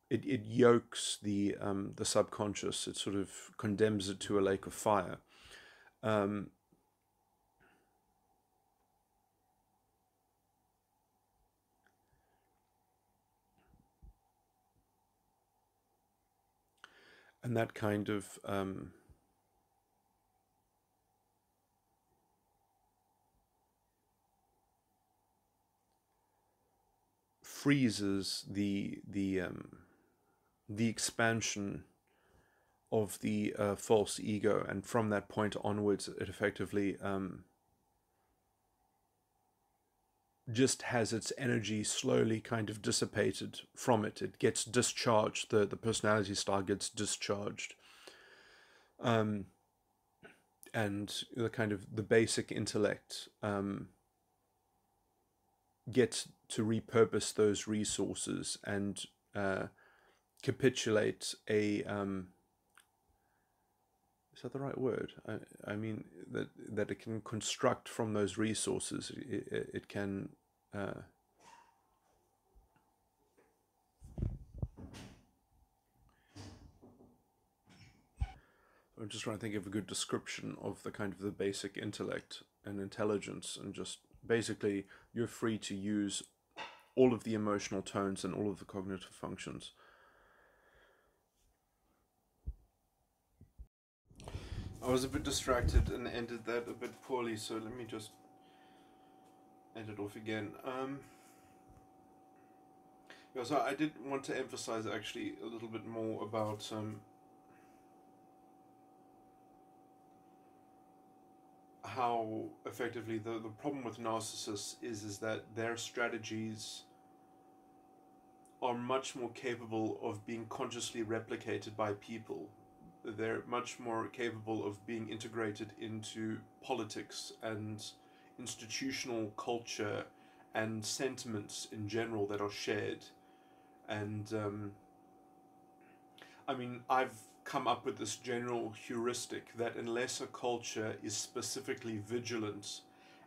It yokes the subconscious. It sort of condemns it to a lake of fire. And that kind of freezes the expansion of the false ego, and from that point onwards, it effectively just has its energy slowly kind of dissipated from it. It gets discharged. The personality style gets discharged, and the kind of the basic intellect gets to repurpose those resources and capitulate a is that the right word? I mean that it can construct from those resources. It can I'm just trying to think of a good description of the kind of the basic intellect and intelligence, and just basically you're free to use all of the emotional tones and all of the cognitive functions. I was a bit distracted and ended that a bit poorly, so let me just end it off again. Yeah, so I did want to emphasize actually a little bit more about how effectively the problem with narcissists is that their strategies are much more capable of being consciously replicated by people. They're much more capable of being integrated into politics and institutional culture and sentiments in general that are shared. And I mean, I've come up with this general heuristic that unless a culture is specifically vigilant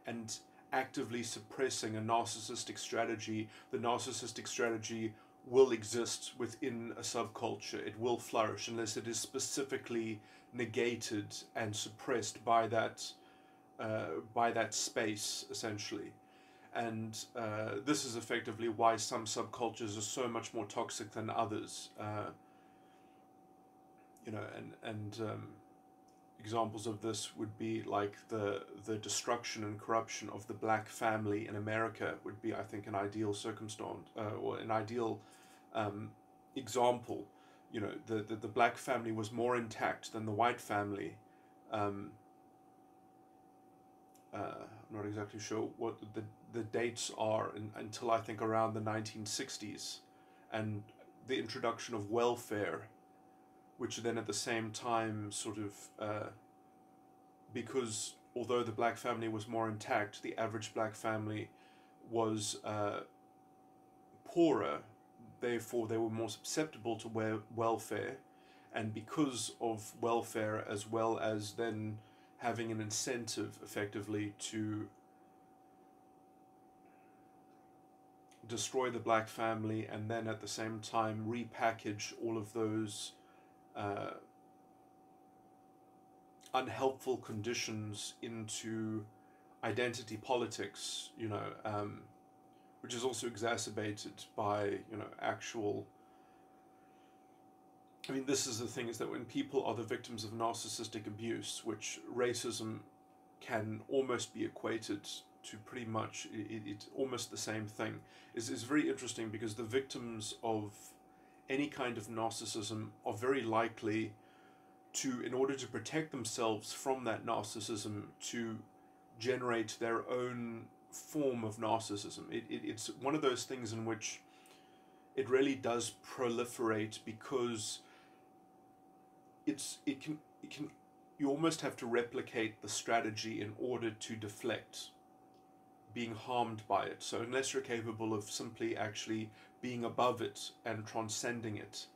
and actively suppressing a narcissistic strategy, the narcissistic strategy will exist within a subculture. It will flourish unless it is specifically negated and suppressed by that space, essentially. And this is effectively why some subcultures are so much more toxic than others. Examples of this would be like the destruction and corruption of the black family in America would be, I think, an ideal circumstance, or an ideal example. The black family was more intact than the white family. I'm not exactly sure what the dates are until I think around the 1960s, and the introduction of welfare, which then at the same time sort of, because although the black family was more intact, the average black family was poorer, therefore they were more susceptible to welfare, and because of welfare, as well as then having an incentive effectively to destroy the black family, and then at the same time repackage all of those unhelpful conditions into identity politics, which is also exacerbated by, actual... I mean, this is the thing, is that when people are the victims of narcissistic abuse, which racism can almost be equated to pretty much, it's almost the same thing, is very interesting, because the victims of any kind of narcissism are very likely to, in order to protect themselves from that narcissism, to generate their own form of narcissism. It's one of those things in which it really does proliferate, because it can you almost have to replicate the strategy in order to deflect being harmed by it. So unless you're capable of simply actually being above it and transcending it,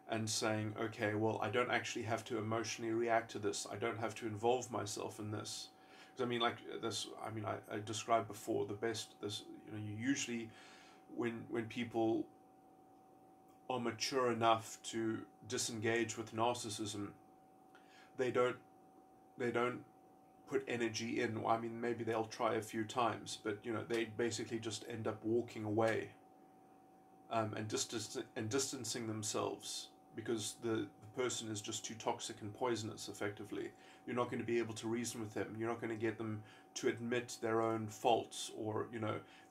and saying, okay, well, I don't actually have to emotionally react to this, I don't have to involve myself in this. Because I mean, like this, I described before, you usually, when people are mature enough to disengage with narcissism, they don't put energy in. I mean, maybe they'll try a few times, but they basically just end up walking away, and distancing themselves, because the person is just too toxic and poisonous, effectively. You're not going to be able to reason with them. You're not going to get them to admit their own faults, or,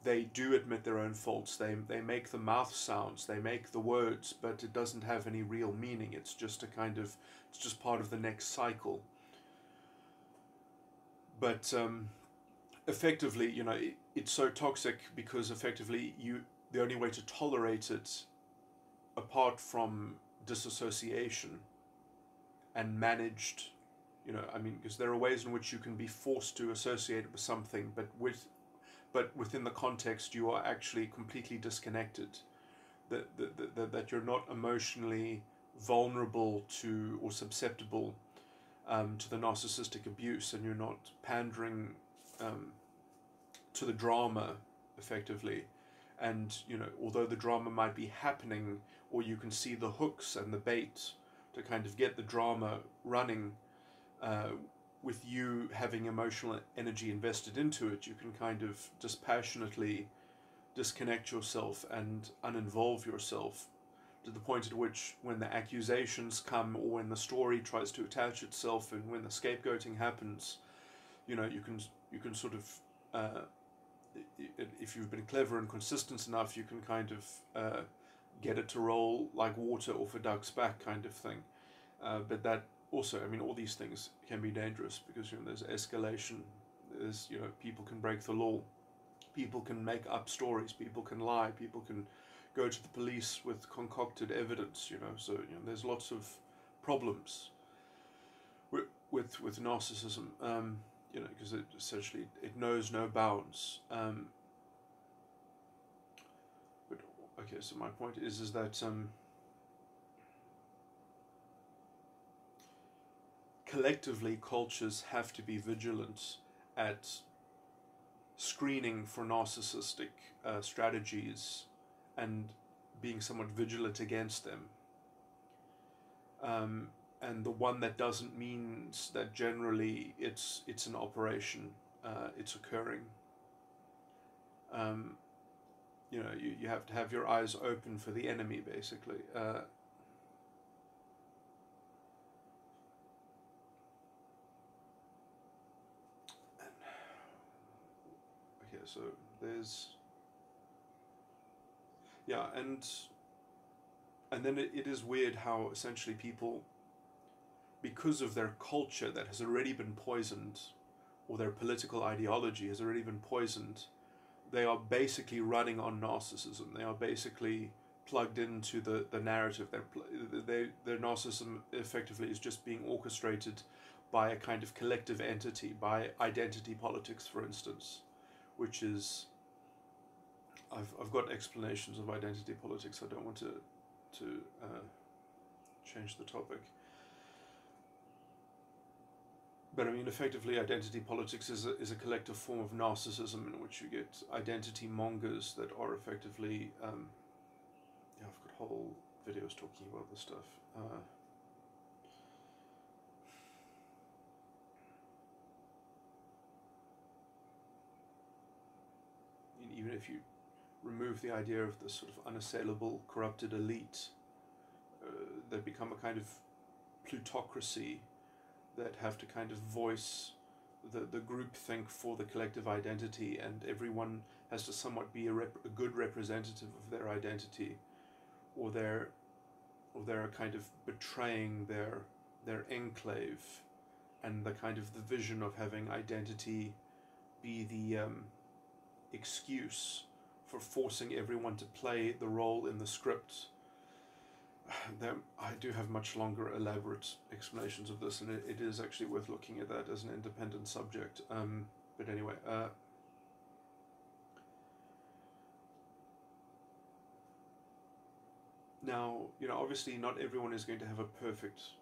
they do admit their own faults. They make the mouth sounds, they make the words, but it doesn't have any real meaning. It's just it's just part of the next cycle. But effectively, it's so toxic because effectively the only way to tolerate it, apart from disassociation and managed, because there are ways in which you can be forced to associate with something, but within the context you are actually completely disconnected, that you're not emotionally vulnerable to or susceptible to the narcissistic abuse, and you're not pandering to the drama, effectively. And although the drama might be happening, or you can see the hooks and the bait to kind of get the drama running, with you having emotional energy invested into it, you can kind of dispassionately disconnect yourself and uninvolve yourself, to the point at which, when the accusations come, or when the story tries to attach itself, and when the scapegoating happens, you can sort of, if you've been clever and consistent enough, you can kind of get it to roll like water off a duck's back, kind of thing. But that also, all these things can be dangerous, because there's escalation. There's people can break the law, people can make up stories, people can lie, people can go to the police with concocted evidence. So there's lots of problems with narcissism. Because it essentially knows no bounds. But okay, so my point is that collectively, cultures have to be vigilant at screening for narcissistic strategies, and being somewhat vigilant against them. And the one that doesn't means that generally it's an operation, it's occurring. You know, you have to have your eyes open for the enemy, basically. Okay, so there's, yeah, and then it is weird how essentially people, because of their culture that has already been poisoned, or their political ideology has already been poisoned, they are basically running on narcissism. They are basically plugged into the narrative. Their narcissism effectively is just being orchestrated by a kind of collective entity, by identity politics, for instance, which is, I've got explanations of identity politics. I don't want to change the topic. But I mean, effectively, identity politics is a collective form of narcissism in which you get identity mongers that are effectively, yeah, I've got whole videos talking about this stuff. Even if you remove the idea of the sort of unassailable, corrupted elite, they become a kind of plutocracy that have to kind of voice the groupthink for the collective identity, and everyone has to somewhat be a good representative of their identity, or they're kind of betraying their enclave, and the kind of the vision of having identity be the excuse for forcing everyone to play the role in the script. I do have much longer elaborate explanations of this, and it is actually worth looking at that as an independent subject. But anyway, now, you know, obviously not everyone is going to have a perfect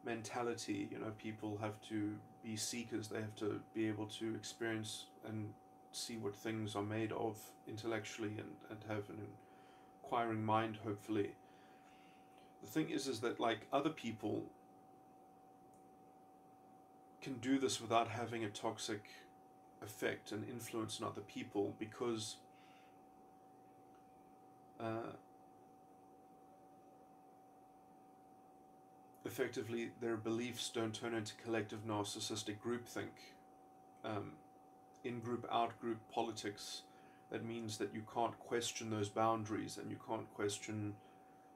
mentality. You know, people have to be seekers. They have to be able to experience and see what things are made of intellectually, and have an inquiring mind, hopefully. The thing is that, like, other people can do this without having a toxic effect and influence on other people, because effectively their beliefs don't turn into collective narcissistic groupthink. In-group, out-group politics, that means that you can't question those boundaries, and you can't question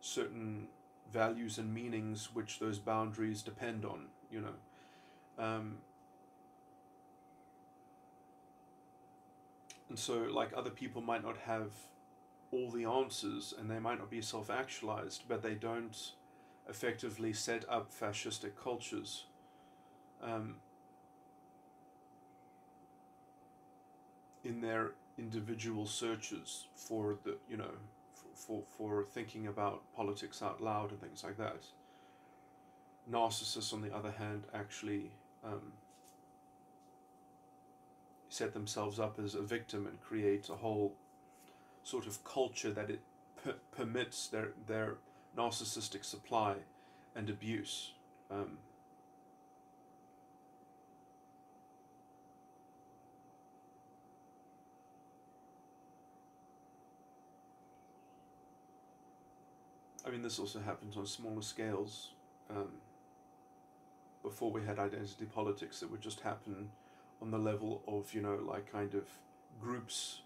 certain values and meanings which those boundaries depend on, you know. And so, like, other people might not have all the answers, and they might not be self-actualized, but they don't effectively set up fascistic cultures. In their individual searches for the, you know, for thinking about politics out loud and things like that. Narcissists, on the other hand, actually set themselves up as a victim and create a whole sort of culture that it permits their narcissistic supply and abuse. I mean, this also happens on smaller scales. Before we had identity politics, it would just happen on the level of, you know, like, kind of groups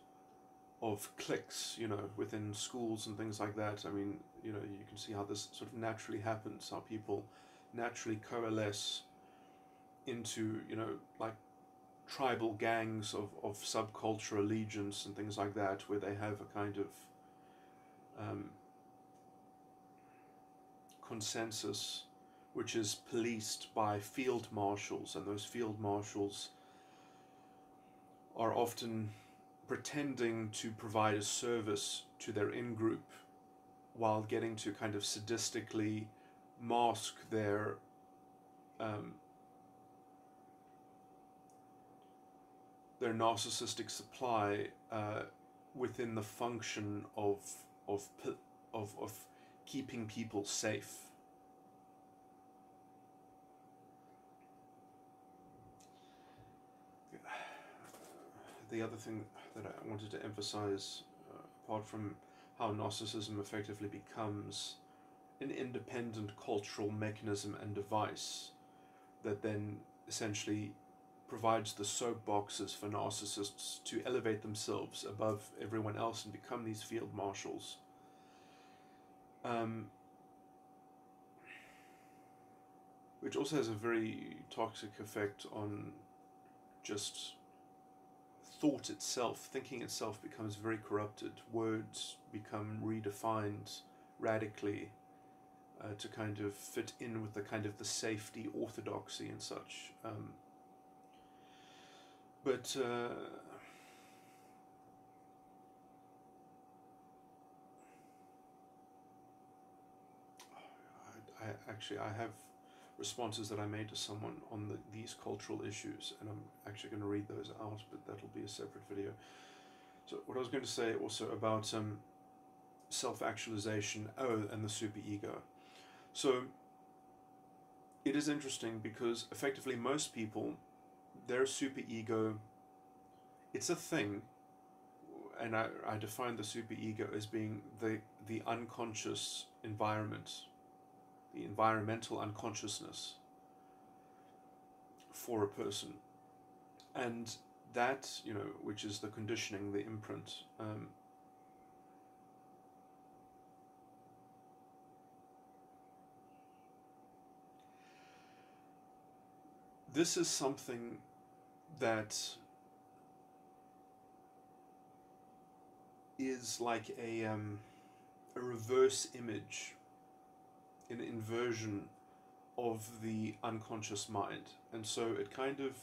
of cliques, you know, within schools and things like that. I mean, you know, you can see how this sort of naturally happens, how people naturally coalesce into, you know, like, tribal gangs of subculture allegiance and things like that, where they have a kind of consensus which is policed by field marshals, and those field marshals are often pretending to provide a service to their in-group while getting to kind of sadistically mask their narcissistic supply within the function of keeping people safe. The other thing that I wanted to emphasize, apart from how narcissism effectively becomes an independent cultural mechanism and device that then essentially provides the soapboxes for narcissists to elevate themselves above everyone else and become these field marshals. Which also has a very toxic effect on just thought itself. Thinking itself becomes very corrupted. Words become redefined radically to kind of fit in with the kind of the safety, orthodoxy and such. I have responses that I made to someone on these cultural issues, and I'm actually going to read those out, but that'll be a separate video. So what I was going to say also about self-actualization, and the superego. So it is interesting because effectively most people, their superego, it's a thing, and I define the superego as being the unconscious environment, the environmental unconsciousness for a person. And that, which is the conditioning, the imprint, this is something that is like a reverse image, an inversion of the unconscious mind, and so it kind of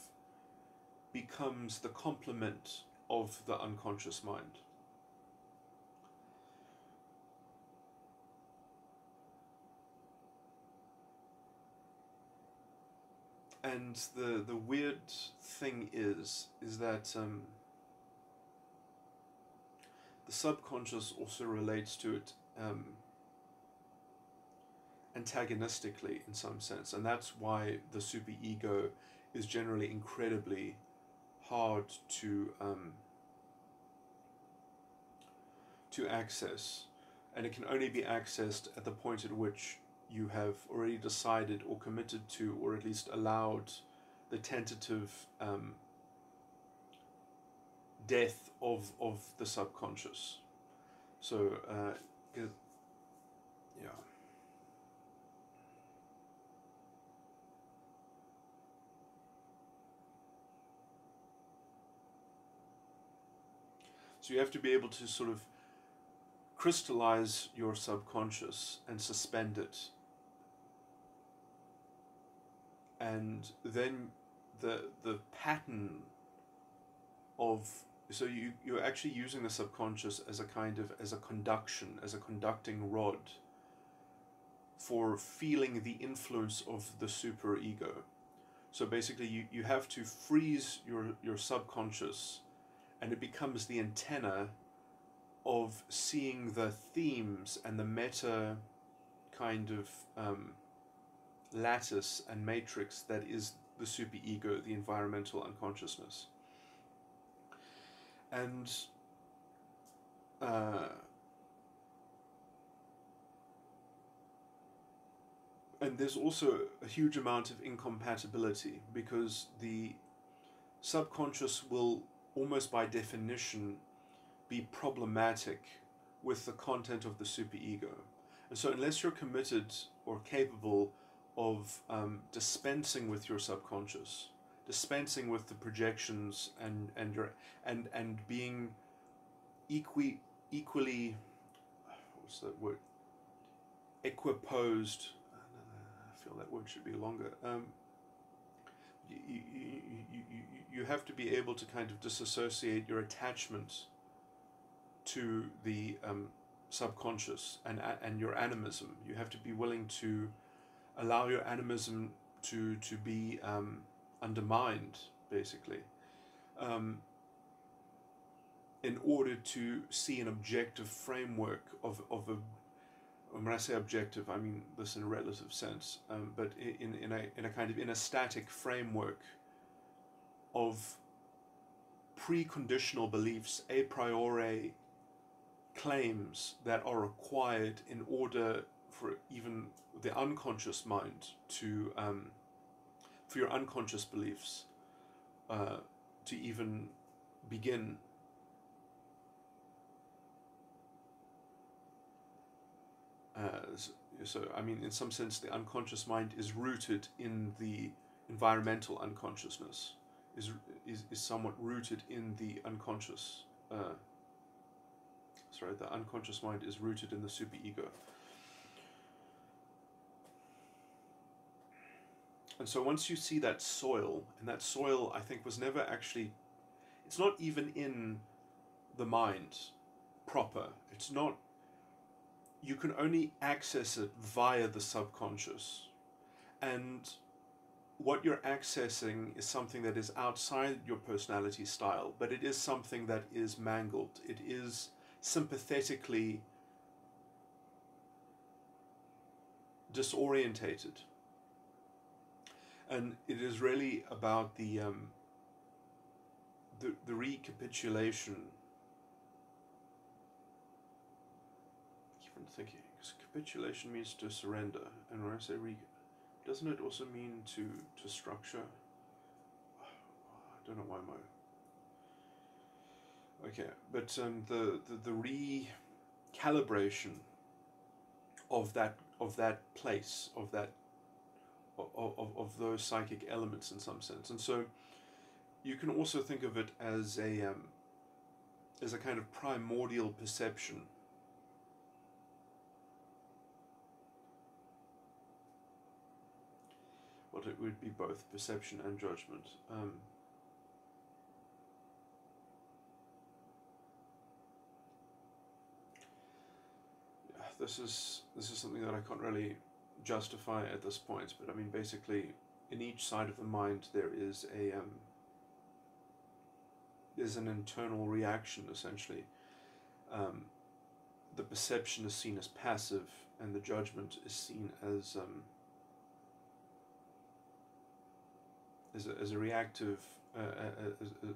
becomes the complement of the unconscious mind. And the weird thing is that the subconscious also relates to it antagonistically in some sense, and that's why the superego is generally incredibly hard to access, and it can only be accessed at the point at which you have already decided or committed to, or at least allowed the tentative death of the subconscious. So yeah. So you have to be able to sort of crystallize your subconscious and suspend it. And then the pattern of, so you're actually using the subconscious as a kind of, as a conducting rod for feeling the influence of the superego. So basically you have to freeze your subconscious, and it becomes the antenna of seeing the themes and the meta kind of lattice and matrix that is the superego, the environmental unconsciousness. And there's also a huge amount of incompatibility, because the subconscious will almost by definition be problematic with the content of the superego. And so unless you're committed or capable of dispensing with your subconscious, dispensing with the projections and being equally, what's that word, equiposed, I feel that word should be longer, you have to be able to kind of disassociate your attachment to the subconscious and your animism. You have to be willing to allow your animism to be undermined, basically. in order to see an objective framework of a, when I say objective, I mean this in a relative sense, but in a kind of in a static framework of preconditional beliefs, a priori claims that are required in order for even the unconscious mind to, for your unconscious beliefs to even begin. So, I mean, in some sense, the unconscious mind is rooted in the environmental unconsciousness, is somewhat rooted in the unconscious. The unconscious mind is rooted in the superego. And so once you see that soil, and that soil, I think, was never actually, it's not even in the mind proper. It's not, you can only access it via the subconscious. And what you're accessing is something that is outside your personality style, but it is something that is mangled. It is sympathetically disorientated. And it is really about the recapitulation. I keep on thinking, because capitulation means to surrender, and when I say doesn't it also mean to structure? I don't know why okay, but the recalibration of that place, of that of those psychic elements in some sense. And so you can also think of it as a kind of primordial perception. Well, it would be both perception and judgment. This is something that I can't really justify at this point, but I mean, basically, in each side of the mind there is there's an internal reaction, essentially. The perception is seen as passive, and the judgment is seen as a reactive,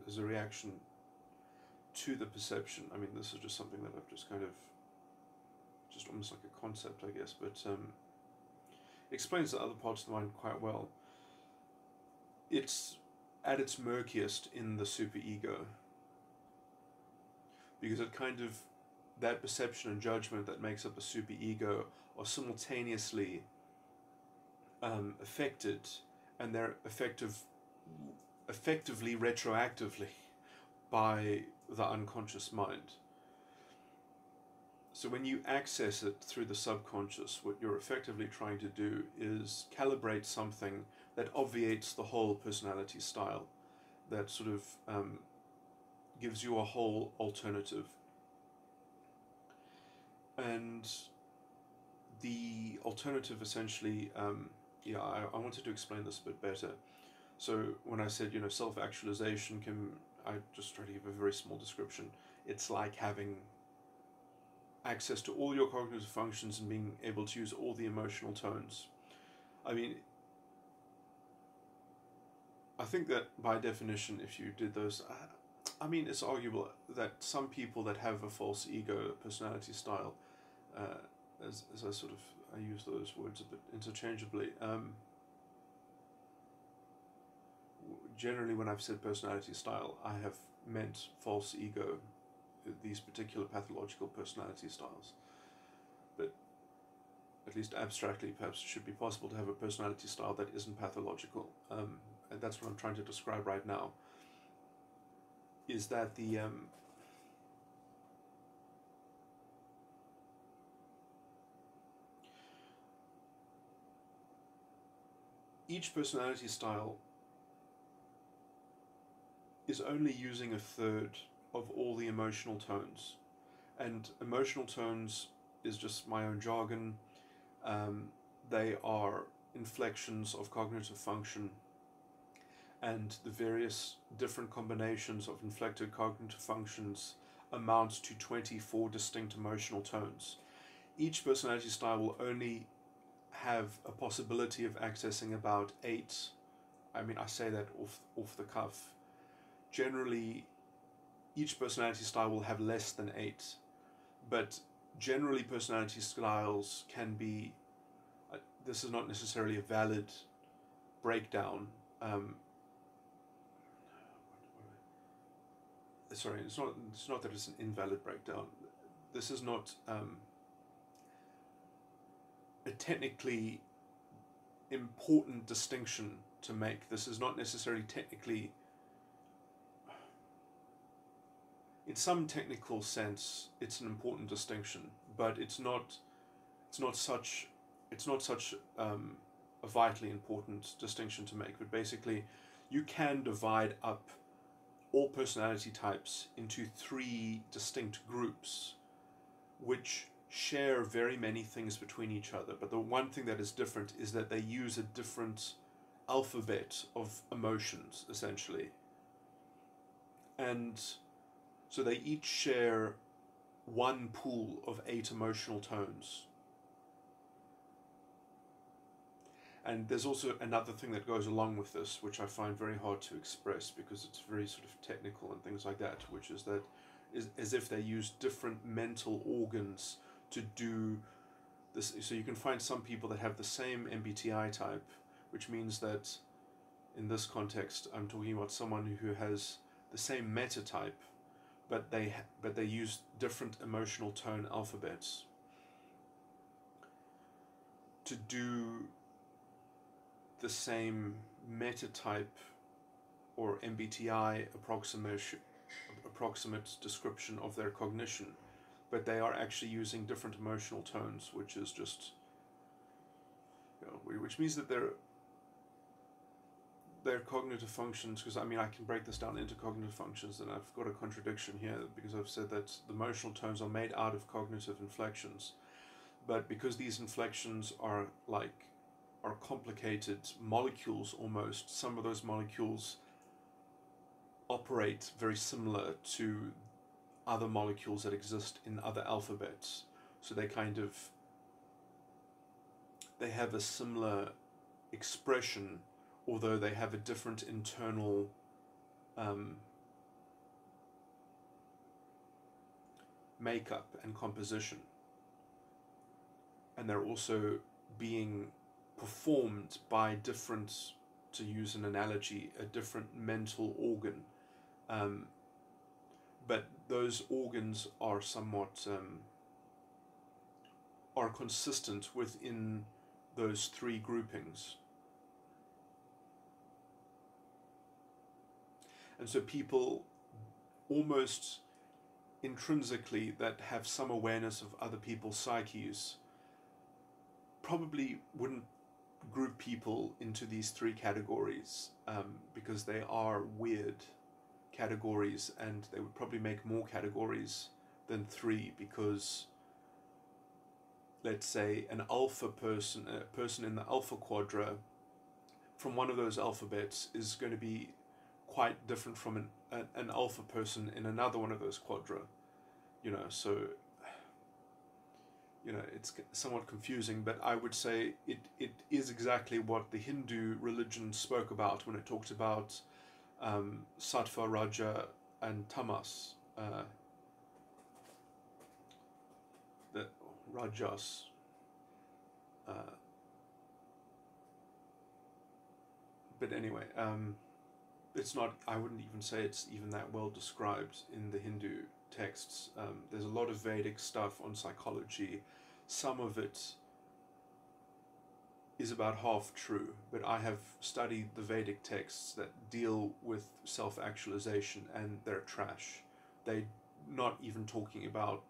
as a reaction to the perception. I mean, this is just something that I've just kind of, just almost like a concept, I guess, but explains the other parts of the mind quite well. It's at its murkiest in the superego, because it kind of, that perception and judgment that makes up the superego are simultaneously affected, and they're effectively retroactively by the unconscious mind. So when you access it through the subconscious, what you're effectively trying to do is calibrate something that obviates the whole personality style, that sort of gives you a whole alternative. And the alternative essentially, I wanted to explain this a bit better. So when I said, self-actualization I just try to give a very small description. It's like having access to all your cognitive functions and being able to use all the emotional tones. I mean, I think that by definition, if you did those, I mean, it's arguable that some people that have a false ego personality style, as I use those words a bit interchangeably, generally when I've said personality style, I have meant false ego, these particular pathological personality styles. But at least abstractly, perhaps it should be possible to have a personality style that isn't pathological. And that's what I'm trying to describe right now, is that the each personality style is only using a third of all the emotional tones. And emotional tones is just my own jargon. They are inflections of cognitive function, and the various different combinations of inflected cognitive functions amounts to 24 distinct emotional tones. Each personality style will only have a possibility of accessing about 8. I mean, I say that off the cuff. Generally, each personality style will have less than 8, but generally personality styles can be, this is not necessarily a valid breakdown. Sorry, it's not that it's an invalid breakdown. This is not a technically important distinction to make. This is not necessarily technically, in some technical sense, it's an important distinction, but it's not such a vitally important distinction to make. But basically, you can divide up all personality types into 3 distinct groups, which share very many things between each other. But the one thing that is different is that they use a different alphabet of emotions, essentially. And so they each share one pool of 8 emotional tones. And there's also another thing that goes along with this, which I find very hard to express because it's very sort of technical and things like that, which is that as if they use different mental organs to do this. So you can find some people that have the same MBTI type, which means that in this context, I'm talking about someone who has the same meta type, but they use different emotional tone alphabets to do the same meta type or MBTI approximate description of their cognition, but they are actually using different emotional tones, which is just, which means that their cognitive functions, because I mean I can break this down into cognitive functions, and I've got a contradiction here because I've said that the emotional tones are made out of cognitive inflections, but because these inflections are complicated molecules almost, some of those molecules operate very similar to other molecules that exist in other alphabets. So they have a similar expression, although they have a different internal makeup and composition. And they're also being performed by different, to use an analogy, a different mental organ. But those organs are somewhat are consistent within those 3 groupings. And so people almost intrinsically that have some awareness of other people's psyches probably wouldn't group people into these 3 categories because they are weird categories, and they would probably make more categories than 3, because let's say an alpha person, a person in the alpha quadra from one of those alphabets is going to be quite different from an alpha person in another one of those quadra, so it's somewhat confusing, but I would say it is exactly what the Hindu religion spoke about when it talked about sattva, raja, and tamas. The rajas. But anyway, it's not, I wouldn't even say it's even that well described in the Hindu texts. There's a lot of Vedic stuff on psychology. Some of it is about half true, but I have studied the Vedic texts that deal with self-actualization, and they're trash. They're not even talking about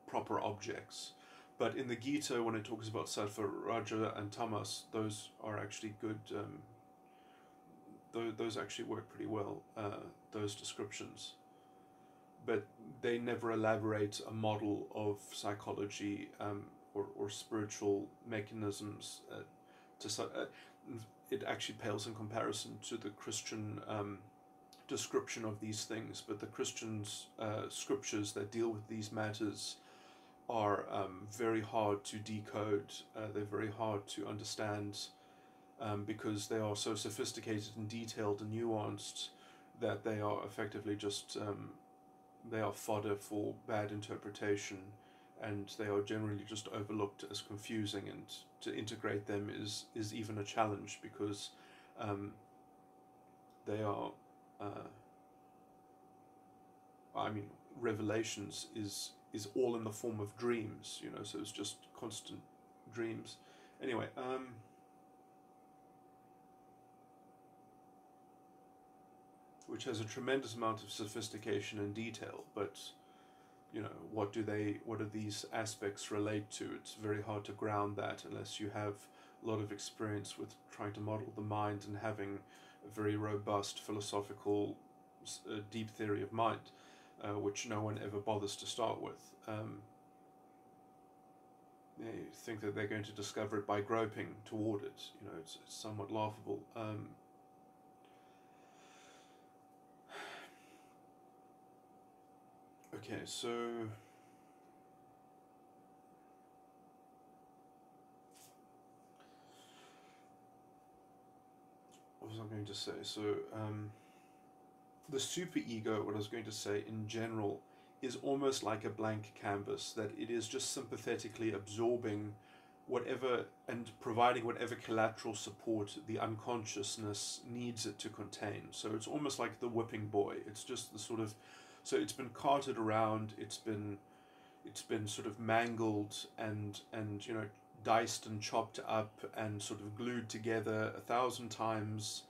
proper objects. But in the Gita, when it talks about sattva, raja, and tamas, those are actually good. Those actually work pretty well, those descriptions. But they never elaborate a model of psychology or spiritual mechanisms. It actually pales in comparison to the Christian description of these things, but the Christians' scriptures that deal with these matters are very hard to decode. They're very hard to understand because they are so sophisticated and detailed and nuanced that they are effectively just they are fodder for bad interpretation, and they are generally just overlooked as confusing, and to integrate them is even a challenge because they are I mean, Revelations is all in the form of dreams, you know, so it's just constant dreams. Anyway, which has a tremendous amount of sophistication and detail, but you know, what do these aspects relate to? It's very hard to ground that unless you have a lot of experience with trying to model the mind and having a very robust philosophical deep theory of mind, which no one ever bothers to start with. They think that they're going to discover it by groping toward it. You know, it's somewhat laughable. Okay, so what was I going to say? So the superego, what I was going to say in general, is almost like a blank canvas, that it is just sympathetically absorbing whatever and providing whatever collateral support the unconsciousness needs it to contain. So it's almost like the whipping boy. It's just the sort of, so it's been carted around, it's been sort of mangled and you know, diced and chopped up and sort of glued together 1,000 times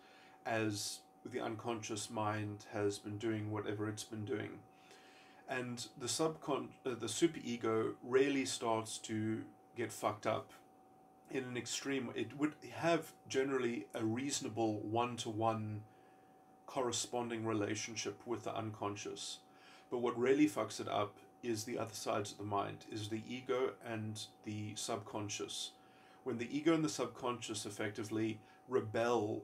as the unconscious mind has been doing whatever it's been doing. And the superego rarely starts to get fucked up in an extreme. It would have generally a reasonable one-to-one corresponding relationship with the unconscious. But what really fucks it up is the other sides of the mind, is the ego and the subconscious. When the ego and the subconscious effectively rebel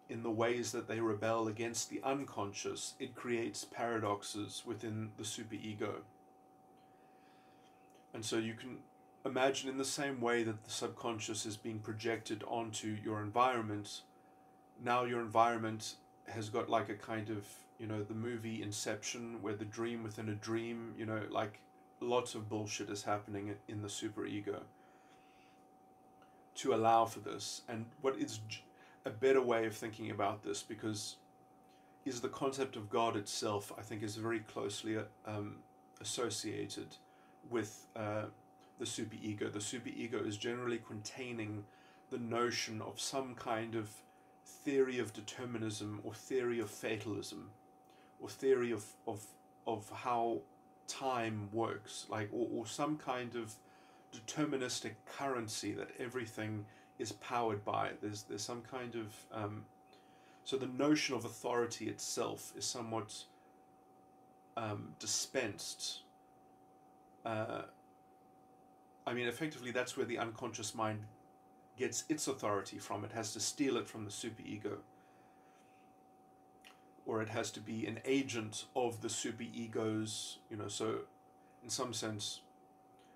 in the ways that they rebel against the unconscious, it creates paradoxes within the superego. And so you can imagine, in the same way that the subconscious is being projected onto your environment, now your environment has got like a kind of, you know, the movie Inception, where the dream within a dream, you know, like lots of bullshit is happening in the superego to allow for this. And what is a better way of thinking about this, because is the concept of God itself, I think, is very closely associated with the superego. The superego is generally containing the notion of some kind of theory of determinism or theory of fatalism or theory of how time works, like or some kind of deterministic currency that everything is powered by. There's some kind of so the notion of authority itself is somewhat dispensed. I mean, effectively, that's where the unconscious mind gets its authority from. It has to steal it from the superego, or it has to be an agent of the superego's, you know. So in some sense,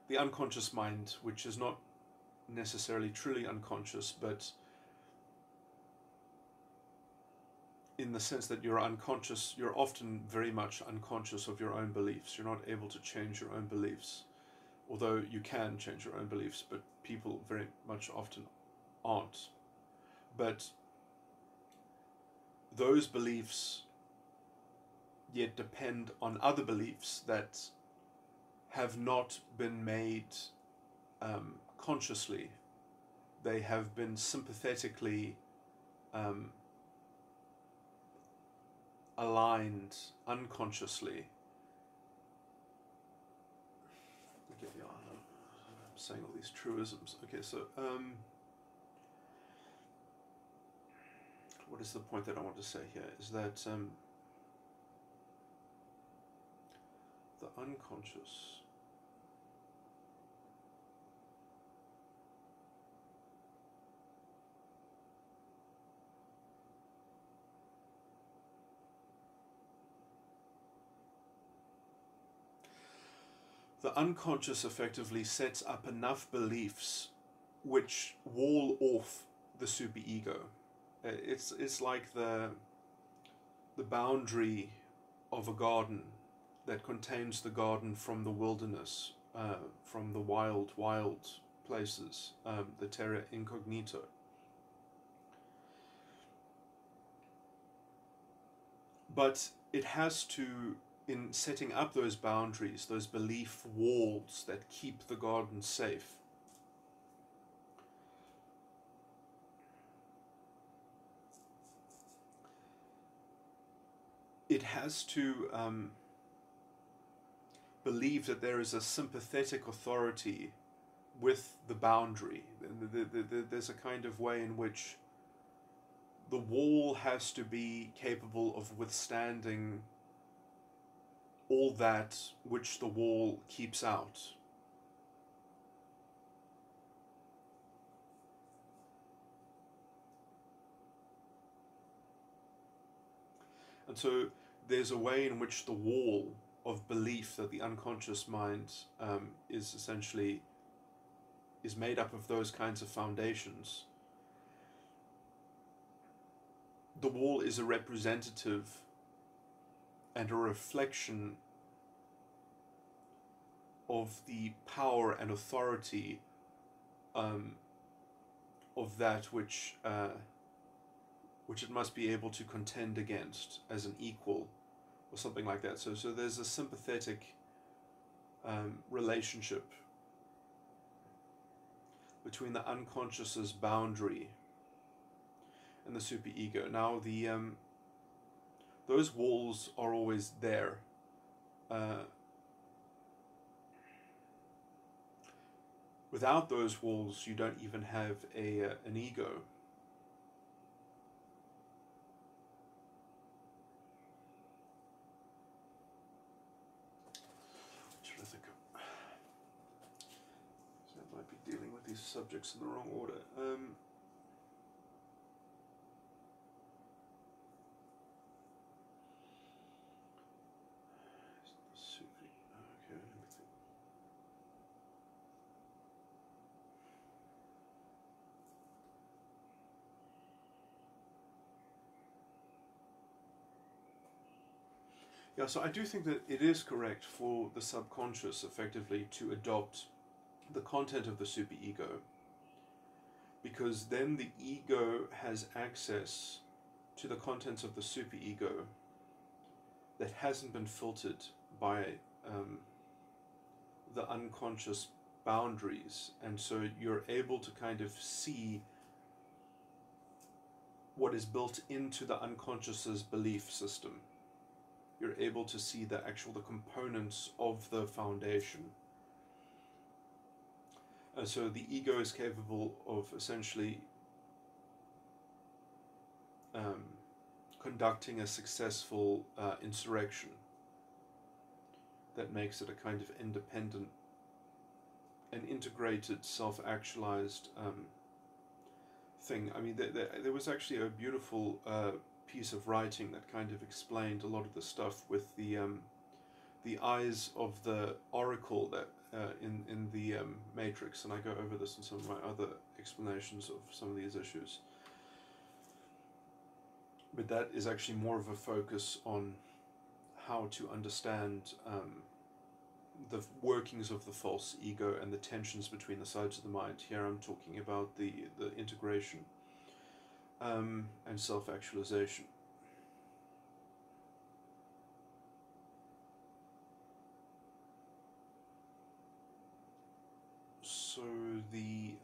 the unconscious mind, which is not necessarily truly unconscious, but in the sense that you're unconscious, you're often very much unconscious of your own beliefs. You're not able to change your own beliefs, although you can change your own beliefs, but people very much often aren't. But those beliefs yet depend on other beliefs that have not been made consciously. They have been sympathetically aligned unconsciously. Okay, yeah, I'm saying all these truisms. Okay, so what is the point that I want to say here? Is that the unconscious the unconscious effectively sets up enough beliefs which wall off the superego. It's like the boundary of a garden that contains the garden from the wilderness, from the wild places, the terra incognita. But it has to, in setting up those boundaries, those belief walls that keep the garden safe, it has to believe that there is a sympathetic authority with the boundary. There's a kind of way in which the wall has to be capable of withstanding all that which the wall keeps out. And so there's a way in which the wall of belief that the unconscious mind is essentially is made up of those kinds of foundations. The wall is a representative and a reflection of the power and authority of that which it must be able to contend against as an equal, or something like that. So there's a sympathetic relationship between the unconscious's boundary and the superego. Now those walls are always there. Without those walls, you don't even have an ego. What should I think of? So I might be dealing with these subjects in the wrong order. Yeah, so I do think that it is correct for the subconscious effectively to adopt the content of the superego, because then the ego has access to the contents of the superego that hasn't been filtered by the unconscious boundaries, and so you're able to kind of see what is built into the unconscious's belief system. You're able to see the components of the foundation. So the ego is capable of essentially conducting a successful insurrection that makes it a kind of independent and integrated, self-actualized thing. I mean, there was actually a beautiful piece of writing that kind of explained a lot of the stuff with the eyes of the oracle that in the Matrix, and I go over this in some of my other explanations of some of these issues. But that is actually more of a focus on how to understand the workings of the false ego and the tensions between the sides of the mind. Here I'm talking about the integration and self-actualization. So the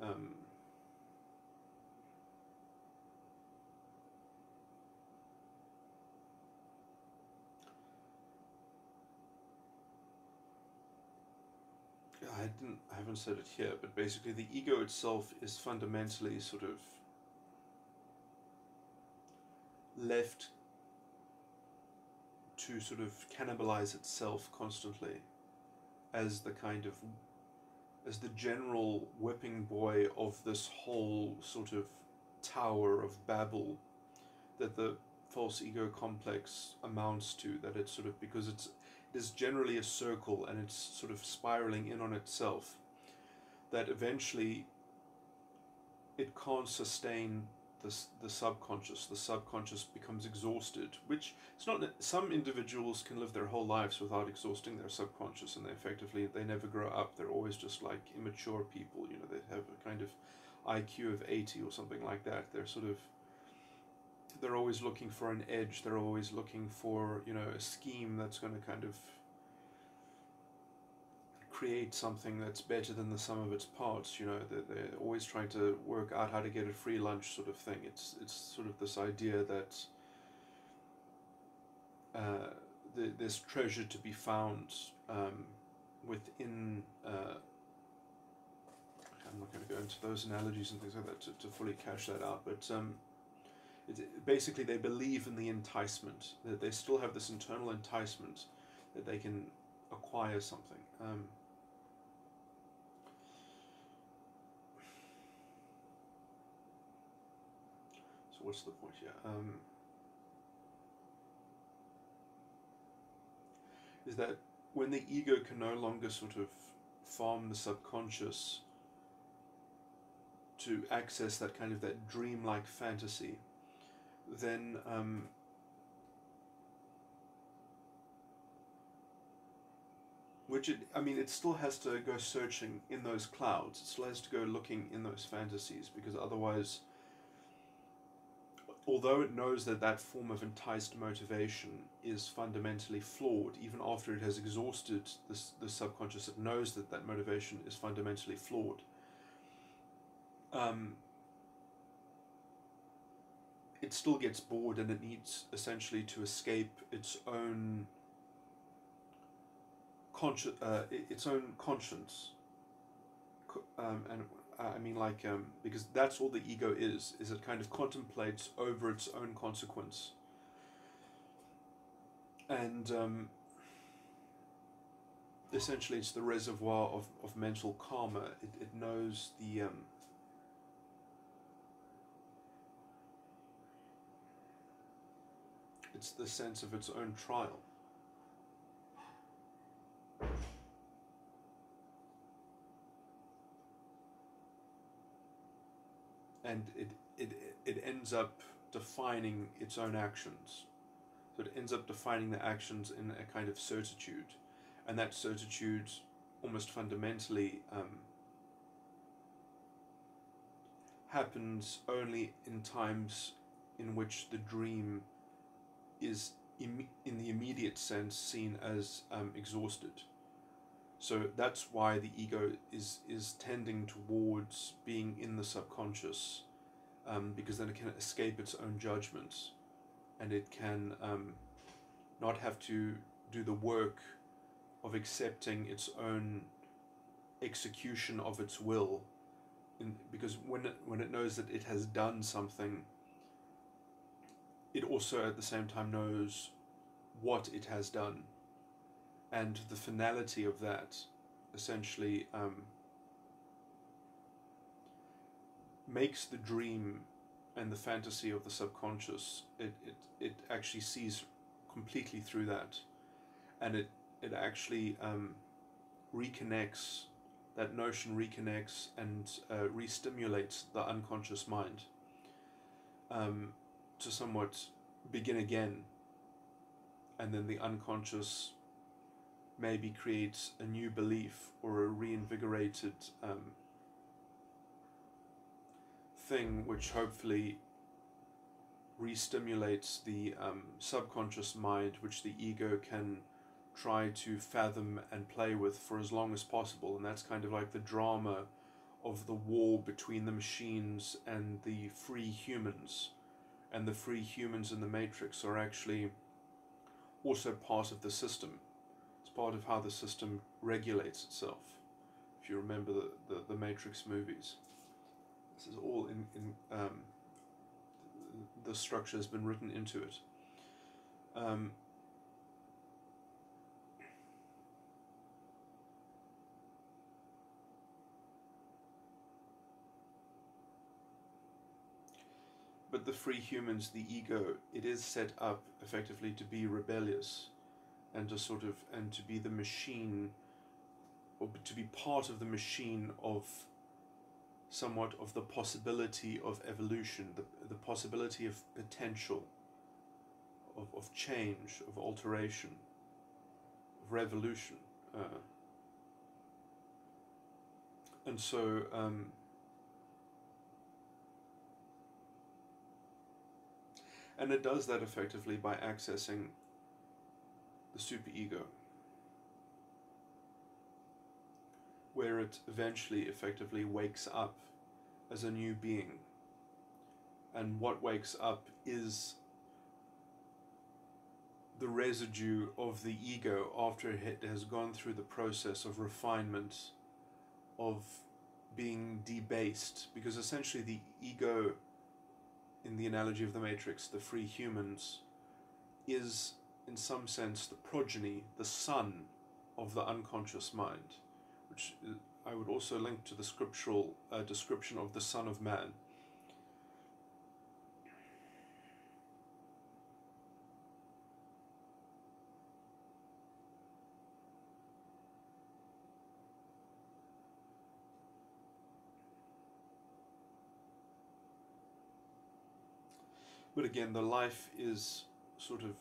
I haven't said it here, but basically the ego itself is fundamentally sort of left to sort of cannibalize itself constantly as the general whipping boy of this whole sort of Tower of Babel that the false ego complex amounts to. That it's sort of, because is generally a circle, and it's sort of spiraling in on itself, that eventually it can't sustain the subconscious. The subconscious becomes exhausted, which it's not. Some individuals can live their whole lives without exhausting their subconscious, and they never grow up. They're always just like immature people. You know, they have a kind of IQ of 80 or something like that. They're always looking for an edge. They're always looking for, you know, a scheme that's going to kind of create something that's better than the sum of its parts. You know, they're always trying to work out how to get a free lunch, sort of thing. It's sort of this idea that there's treasure to be found within. I'm not going to go into those analogies and things like that to fully cash that out, but basically they believe in the enticement, that they still have this internal enticement that they can acquire something. So what's the point here? Is that when the ego can no longer sort of farm the subconscious to access that kind of that dreamlike fantasy, then it still has to go searching in those clouds. It still has to go looking in those fantasies, because otherwise, although it knows that that form of enticed motivation is fundamentally flawed, even after it has exhausted the subconscious, it knows that that motivation is fundamentally flawed. It still gets bored, and it needs essentially to escape its own conscience, because that's all the ego is it kind of contemplates over its own consequence, and essentially it's the reservoir of mental karma. It knows it's the sense of its own trial. And it ends up defining its own actions. So it ends up defining the actions in a kind of certitude. And that certitude almost fundamentally happens only in times in which the dream is in the immediate sense seen as exhausted. So that's why the ego is tending towards being in the subconscious, because then it can escape its own judgments, and it can not have to do the work of accepting its own execution of its will, because when it knows that it has done something, it also at the same time knows what it has done, and the finality of that essentially makes the dream and the fantasy of the subconscious, it actually sees completely through that, and it actually reconnects, that notion reconnects and re-stimulates the unconscious mind to somewhat begin again, and then the unconscious maybe creates a new belief or a reinvigorated thing, which hopefully re-stimulates the subconscious mind, which the ego can try to fathom and play with for as long as possible. And that's kind of like the drama of the war between the machines and the free humans. And the free humans in the Matrix are actually also part of the system. It's part of how the system regulates itself. If you remember the Matrix movies, this is all in the structure has been written into it. But the free humans, the ego, it is set up effectively to be rebellious, and to be the machine, or to be part of the machine of somewhat of the possibility of evolution, the possibility of potential, of change, of alteration, of revolution. And so and it does that effectively by accessing the superego, where it eventually effectively wakes up as a new being. And what wakes up is the residue of the ego after it has gone through the process of refinement, of being debased, because essentially the ego, in the analogy of the Matrix, the free humans, is in some sense the progeny, the son of the unconscious mind, which I would also link to the scriptural description of the Son of Man. But again, the life is sort of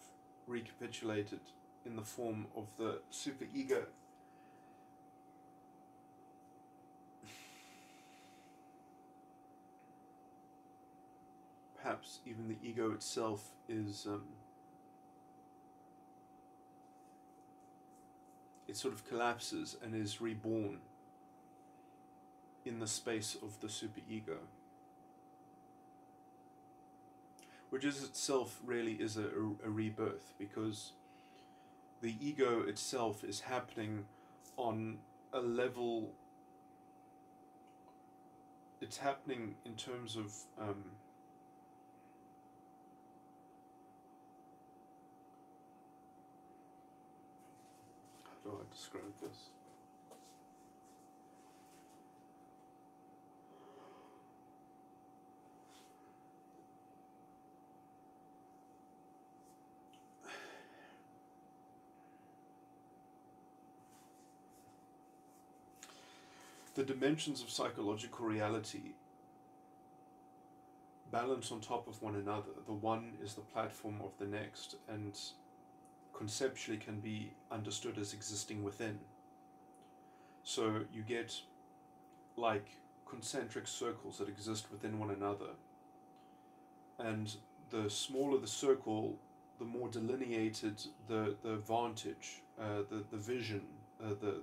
recapitulated in the form of the superego. Perhaps even the ego itself is, it sort of collapses and is reborn in the space of the superego, which is itself really is a rebirth, because the ego itself is happening on a level, it's happening in terms of how do I describe this? The dimensions of psychological reality balance on top of one another. The one is the platform of the next, and conceptually can be understood as existing within. So you get like concentric circles that exist within one another, and the smaller the circle, the more delineated the vantage, the vision, the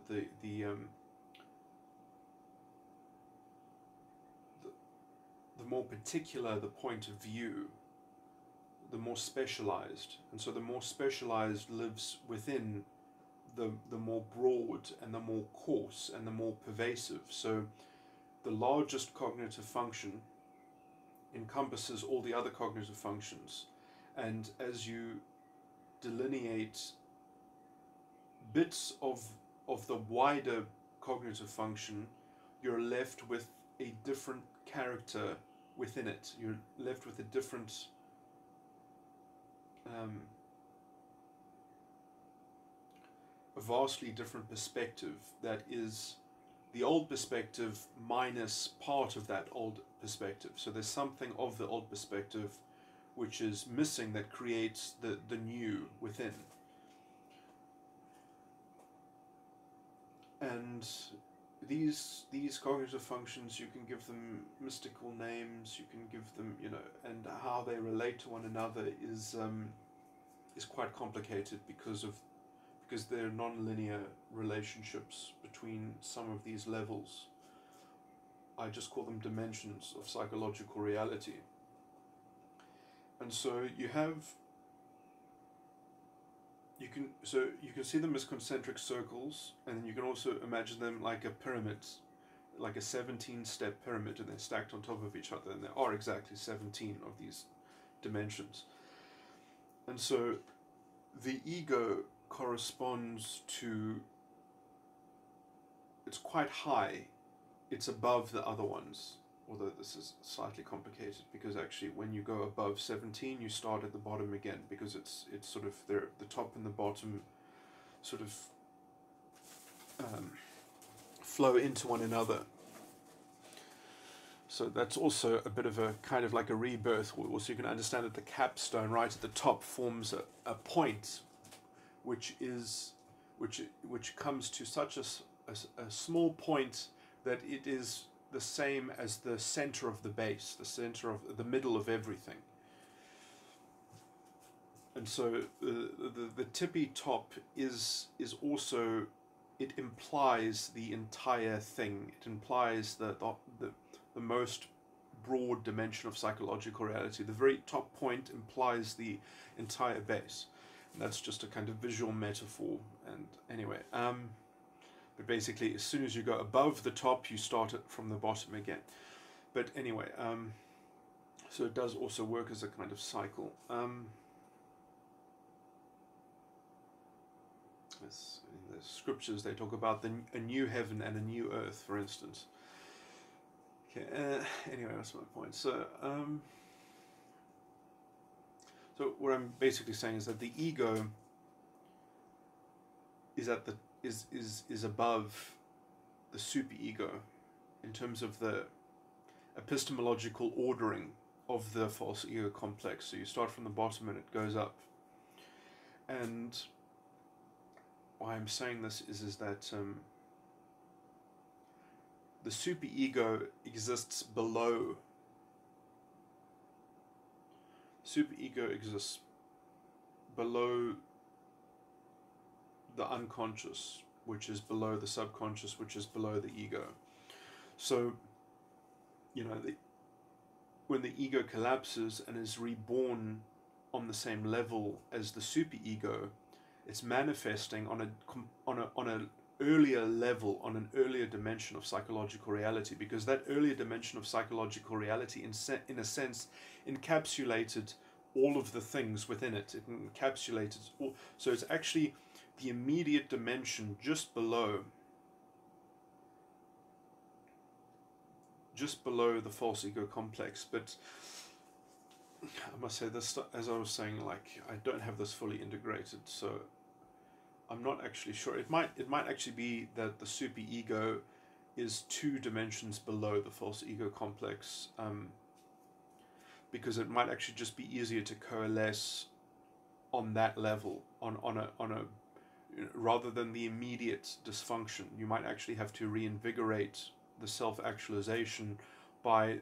more particular the point of view, the more specialized. And so the more specialized lives within the more broad and the more coarse and the more pervasive. So the largest cognitive function encompasses all the other cognitive functions. And as you delineate bits of the wider cognitive function, you're left with a different character within it. You're left with a different a vastly different perspective that is the old perspective minus part of that old perspective. So there's something of the old perspective which is missing that creates the new within. And these cognitive functions, you can give them mystical names, you can give them, and how they relate to one another is quite complicated because there are non-linear relationships between some of these levels. I just call them dimensions of psychological reality. And so you can see them as concentric circles, and you can also imagine them like a pyramid, like a 17-step pyramid, and they're stacked on top of each other, and there are exactly 17 of these dimensions. And so the ego corresponds to, it's quite high, it's above the other ones, although this is slightly complicated, because actually when you go above 17 you start at the bottom again, because it's sort of the top and the bottom sort of flow into one another. So that's also a bit of a kind of like a rebirth. Also, you can understand that the capstone right at the top forms a point, which comes to such a small point that it is the same as the center of the base, the center of the middle of everything. And so the tippy top is also, it implies the entire thing. It implies the most broad dimension of psychological reality. The very top point implies the entire base. And that's just a kind of visual metaphor. And anyway, but basically, as soon as you go above the top, you start it from the bottom again. But anyway, so it does also work as a kind of cycle. In the scriptures, they talk about a new heaven and a new earth, for instance. Okay. Anyway, that's my point. So, so what I'm basically saying is that the ego is at the is above the superego in terms of the epistemological ordering of the false ego complex. So you start from the bottom and it goes up. And why I'm saying this is that the superego exists below. Superego exists below the unconscious, which is below the subconscious, which is below the ego. So, you know, when the ego collapses and is reborn on the same level as the superego, it's manifesting on an earlier level, on an earlier dimension of psychological reality, because that earlier dimension of psychological reality, in a sense, encapsulated all of the things within it. It encapsulated all. So it's actually the immediate dimension just below the false ego complex. But I must say this, as I was saying, like, I don't have this fully integrated, so I'm not actually sure. It might actually be that the superego is 2 dimensions below the false ego complex, because it might actually just be easier to coalesce on that level, on a rather than the immediate dysfunction. You might actually have to reinvigorate the self-actualization by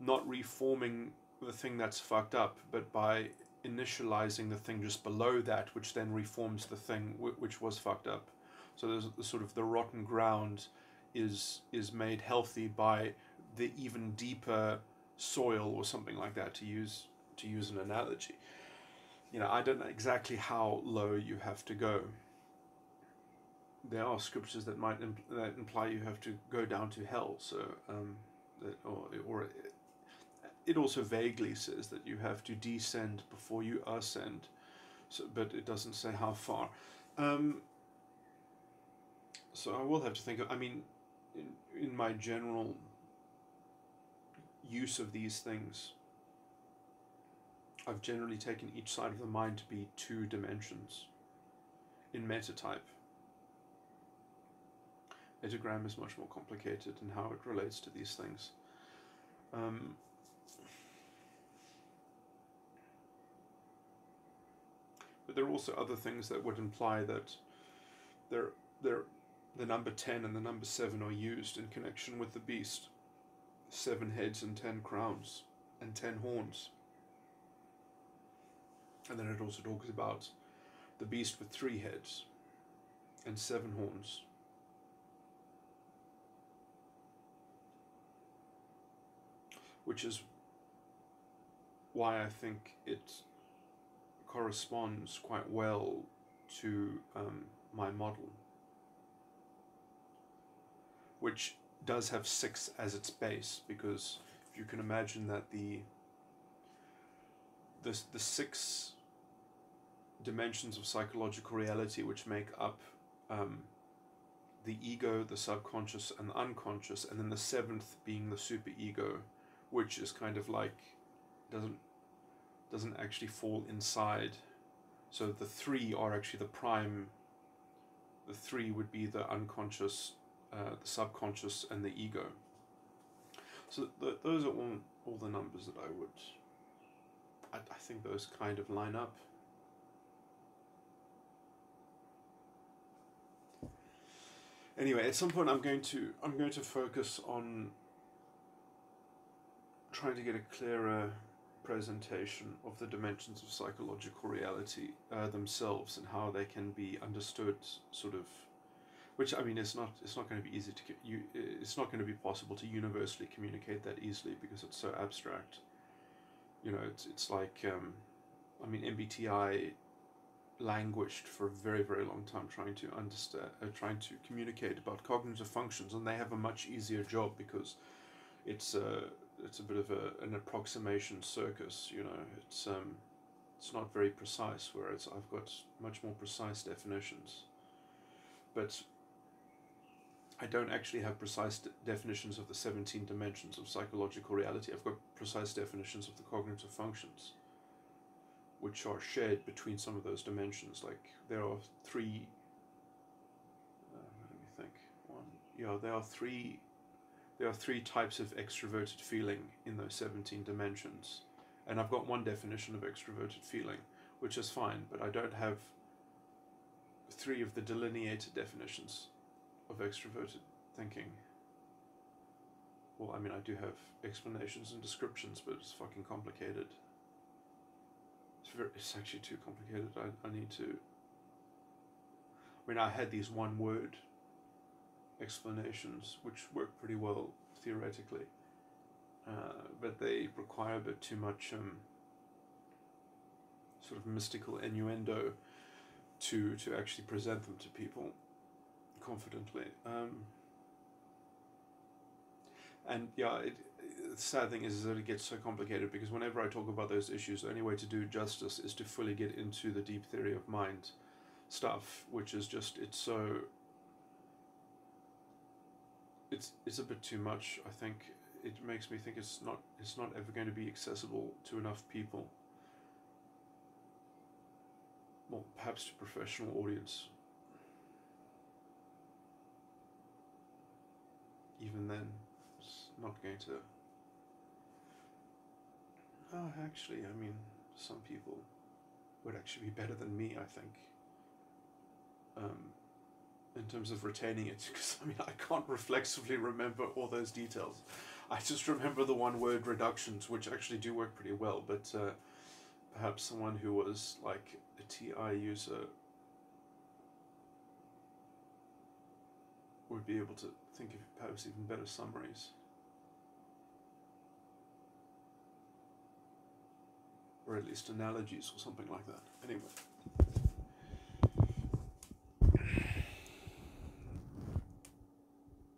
not reforming the thing that's fucked up, but by initializing the thing just below that, which then reforms the thing which was fucked up. So there's the sort of the rotten ground is made healthy by the even deeper soil, or something like that, to use an analogy. You know, I don't know exactly how low you have to go. There are scriptures that might that imply you have to go down to hell. So, or it also vaguely says that you have to descend before you ascend. So, but it doesn't say how far. So I will have to think of, I mean, in my general use of these things, I've generally taken each side of the mind to be 2 dimensions in metatype. Metagram is much more complicated in how it relates to these things. But there are also other things that would imply that the number 10 and the number 7 are used in connection with the beast. 7 heads and 10 crowns and 10 horns. And then it also talks about the beast with 3 heads and 7 horns. Which is why I think it corresponds quite well to my model, which does have 6 as its base, because if you can imagine that the 6 dimensions of psychological reality which make up the ego, the subconscious, and the unconscious, and then the 7th being the superego, which is kind of like doesn't actually fall inside. So the 3 are actually the prime the three would be the unconscious, the subconscious, and the ego. So those are all the numbers that I think those kind of line up. Anyway, at some point I'm going to focus on trying to get a clearer presentation of the dimensions of psychological reality themselves and how they can be understood, sort of, which I mean it's not going to be easy to it's not going to be possible to universally communicate that easily because it's so abstract. You know, it's like I mean MBTI languished for a very, very long time trying to understand, trying to communicate about cognitive functions, and they have a much easier job because it's a bit of an approximation circus. You know, it's not very precise, whereas I've got much more precise definitions. But I don't actually have precise definitions of the 17 dimensions of psychological reality. I've got precise definitions of the cognitive functions, which are shared between some of those dimensions. Like there are three. Let me think. There are three types of extroverted feeling in those 17 dimensions, and I've got one definition of extroverted feeling, which is fine. But I don't have three of the delineated definitions of extroverted thinking. Well, I mean, I do have explanations and descriptions, but it's fucking complicated. It's actually too complicated. I need to. I mean, I had these one-word explanations which work pretty well theoretically, but they require a bit too much sort of mystical innuendo to actually present them to people confidently. And yeah, the sad thing is that it gets so complicated because whenever I talk about those issues, the only way to do justice is to fully get into the deep theory of mind stuff, which is just, it's a bit too much. I think it makes me think it's not ever going to be accessible to enough people. Well, perhaps to professional audience. Even then, it's not going to. Oh, actually, I mean, some people would actually be better than me, I think, in terms of retaining it, because I mean, I can't reflexively remember all those details. I just remember the one-word reductions, which actually do work pretty well, but perhaps someone who was like a TI user would be able to think of perhaps even better summaries. Or at least analogies or something like that. Anyway.